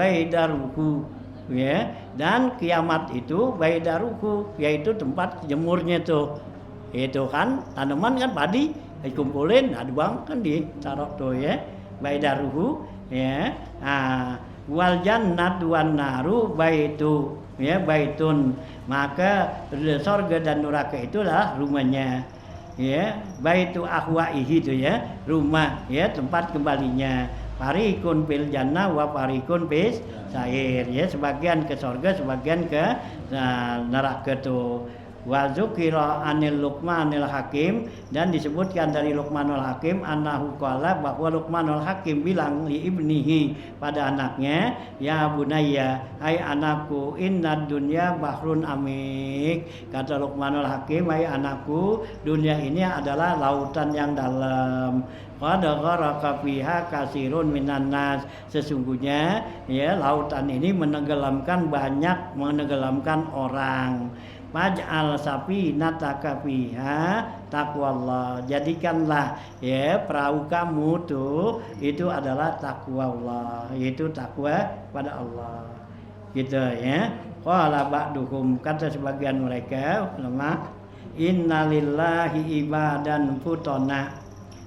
ya, dan kiamat itu baidaruhu, yaitu tempat jemurnya tuh, itu kan tanaman kan padi dikumpulin, ada bang kan ditaruh tuh, ya, baidaruhu, ya. Wal jannatu wan naru baitu, ya, baitun, maka surga dan neraka itulah rumahnya, ya, baitu ahwaihi itu, ya, rumah, ya, tempat kembalinya. Farikun fil jannah wa farikun bis sair, ya, sebagian ke surga, sebagian ke neraka tuh. Wa dzukira anil Luqmanil Hakim, dan disebutkan dari Luqmanul Hakim, annahu qala, bahwa Luqmanul Hakim bilang li ibnihi, pada anaknya, ya bunayya, hai anakku, innad dunya bahrun amik, kata Luqmanul Hakim, hai anakku, dunia ini adalah lautan yang dalam. Qad gharqa fiha kasirun minan nas, sesungguhnya, ya, lautan ini menenggelamkan orang. Maj'al safinataka fiha taqwallah, jadikanlah, ya, perahu kamu tuh itu adalah takwa Allah, yaitu takwa pada Allah, gitu, ya. Qala ba'duhum, kata sebagian mereka ulama, innalillahi ibadan futona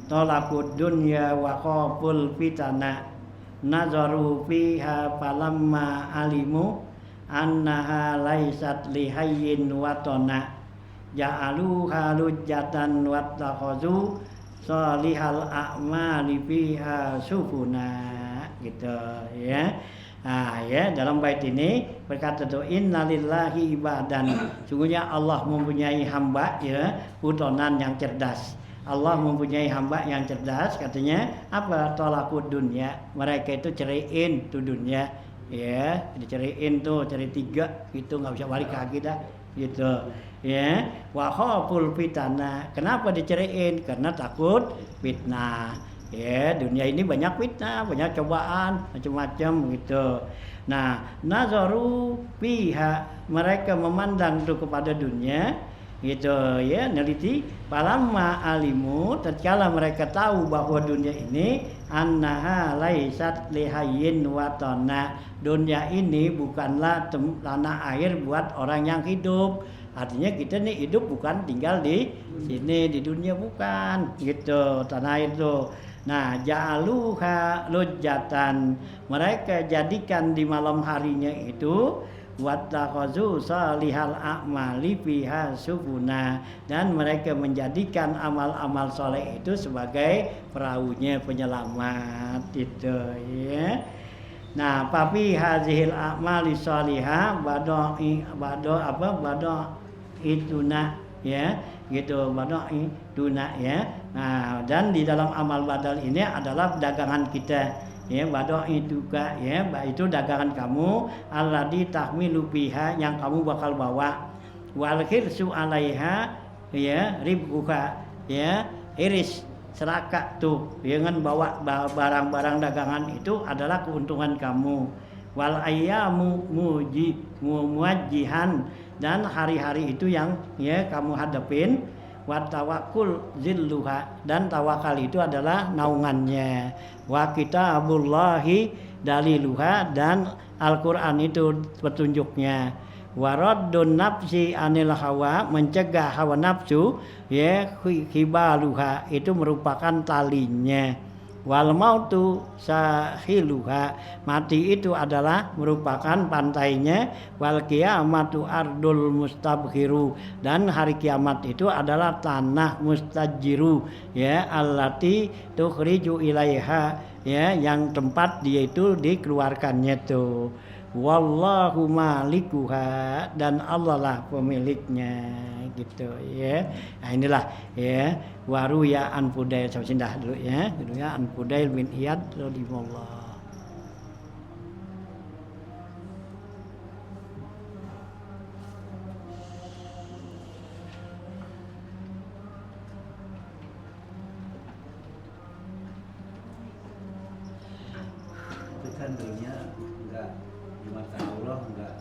tolaqud dunya wa khaful fitana nazaru fiha falamma alimu annaha laisat lihayyin watona ja'aluha lujjatan wattakhazu salihal a'mali fiha sufuna, gitu, ya. Nah, ya, dalam bait ini berkata tuh, innalillahi ibadan, sungguhnya Allah mempunyai hamba, ya, hutonan yang cerdas. Allah mempunyai hamba yang cerdas, katanya apa? Tolakud dunia, mereka itu ceraiin tuh dunia, ya, diceriin tuh, ceri 3 gitu, nggak bisa balik lagi dah, gitu, ya. Wa khaful fitana, kenapa diceriin? Karena takut fitnah, ya, dunia ini banyak fitnah, banyak cobaan macam-macam, gitu. Nah, nazaru fiha, mereka memandang tuh kepada dunia, gitu, ya, neliti. Falamma alimu, tatkala mereka tahu bahwa dunia ini annaha laisat lihayyin watana, dunia ini bukanlah tanah air buat orang yang hidup. Artinya kita nih hidup bukan tinggal di sini, di dunia bukan, gitu, tanah air itu. Nah, ja'aluha lujjatan, mereka jadikan di malam harinya itu wattaqazu salihal a'mali fiha subuna, dan mereka menjadikan amal-amal soleh itu sebagai perahunya penyelamat itu ya. Nah, papi hazihil a'mali sholihah bado ituna ya, gitu bado ituna ya. Nah, dan di dalam amal badal ini adalah dagangan kita ya, bado itu ka ya, itu dagangan kamu alladzi tahmilu biha, yang kamu bakal bawa, wal khirsu alaiha ya ribuka ya, iris serakah tuh dengan bawa barang-barang dagangan itu adalah keuntungan kamu, wal ayyamu muwajjihan, dan hari-hari itu yang ya kamu hadapin, wa tawakkul zilluha, dan tawakal itu adalah naungannya, wa kitabullahi daliluha, dan Al-Qur'an itu petunjuknya, waraddun nafsi anil hawa, mencegah hawa nafsu ya, hibaluha itu merupakan talinya, wal mautu sahiluha, mati itu adalah merupakan pantainya, wal qiyamatu ardul mustabkhiru, dan hari kiamat itu adalah tanah mustajiru ya, allati tukhriju ilaiha ya, yang tempat dia itu dikeluarkannya tuh. Wallahu malikuha, dan Allah lah pemiliknya gitu ya. Nah inilah ya, waru ya an Fudail, saya sindah dulu ya, dulu ya an Fudail bin Iyad radhiyallahu. Itu kan dunia enggak di mata Allah enggak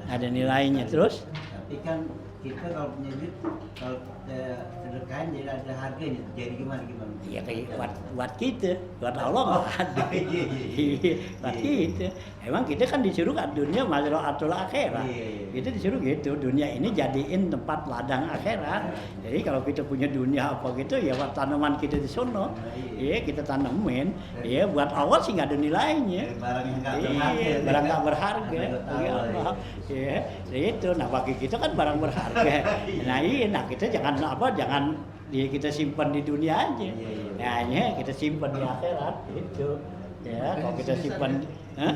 Ada nilainya terus. Tapi kan kita kalau punya duit, kalau kita sedekahin jadi ada harganya. Jadi gimana? Ya kayak buat kita, buat Allah nggak ada. Buat kita. Emang kita kan disuruh kan dunia mazra'atul akhirat. Kita disuruh gitu, dunia ini jadiin tempat ladang akhirat. Jadi kalau kita punya dunia apa gitu ya buat tanaman kita di sono. Iya, kita tanemin. Iya, buat Allah sih nggak ada nilainya. Barang yang nggak Iya, berharga. barang nggak berharga. Bagi Allah. Iya, itu. Nah bagi kita kan barang berharga. Nah iya, nah kita jangan ya kita simpan di dunia aja. Nah ya kita simpan di akhirat itu. Ya, kalau kita simpan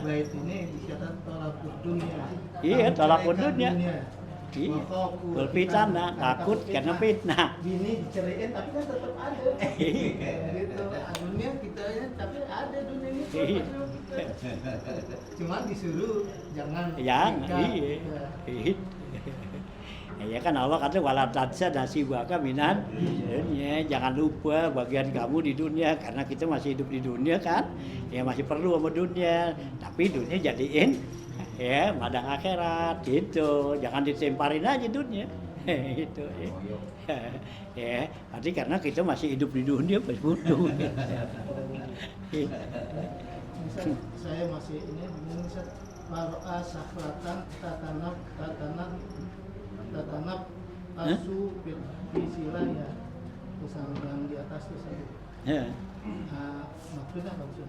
bait ini dikatakan tolakut dunia. Iya, tolakut dunia. Iya. Wal fitnah, takut karena fitnah. Bini diceraiin tapi kan tetap ada. Iya. Gitu. Dunia kita ya, tapi ada dunia ini. Iya. Cuma disuruh jangan. Jangan, nikah. iya. Ya. Iya. Ya kan Allah kata wala tansa nasibaka minan dunia, jangan lupa bagian kamu di dunia, karena kita masih hidup di dunia kan, ya masih perlu sama dunia, tapi dunia jadiin ya madang akhirat gitu, jangan ditemparin aja dunia itu ya, berarti karena kita masih hidup di dunia masih butuh. Misal saya masih ini misal Faro'a sahratan tatanab asu bisirah ya, misal yang di atas itu saya. Ya. Maksudnya apa sih?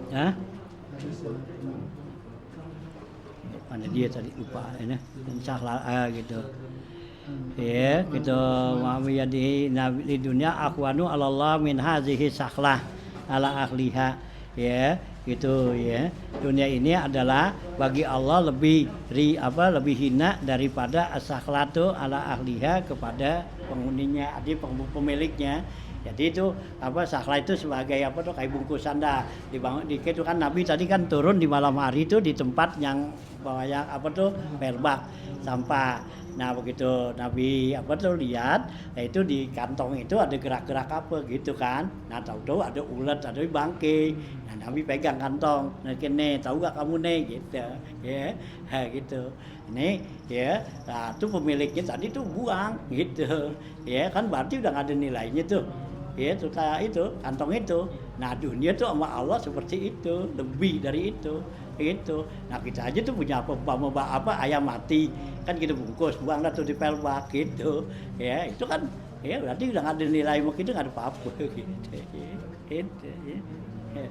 Hah? Mana dia tadi lupa ini insyaAllah gitu ya, gitu ma'amiyadihi nabi dunia akhwanu alallah min hazihi sakhlah ala ahliha ya, gitu ya, dunia ini adalah bagi Allah lebih lebih hina daripada as-sakhlatu ala ahliha, kepada penghuninya, arti pemiliknya. Jadi itu sakhla itu sebagai kayak bungkusan dah dibangun dikit itu kan Nabi tadi kan turun di malam hari itu di tempat yang yang apa tuh perbak sampah. Nah begitu Nabi apa tuh lihat, nah itu di kantong itu ada gerak-gerak apa gitu kan. Nah tahu-tahu ada ulat, ada bangke. Nah Nabi pegang kantong, nah kene tahu gak kamu nih gitu, ya, gitu. Ini ya, nah tuh pemiliknya tadi tuh buang gitu, ya kan berarti udah gak ada nilainya tuh. Ya itu kayak itu kantong itu. Nah dunia tuh sama Allah seperti itu, lebih dari itu. Gitu. Nah kita aja tuh punya apa ayam mati kan kita bungkus buanglah tuh di pelbak gitu ya itu kan ya berarti udah nggak ada nilai mau itu nggak ada apa-apa gitu gitu ya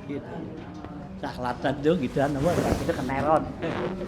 gitu saklatan tuh gitu kan kita keneron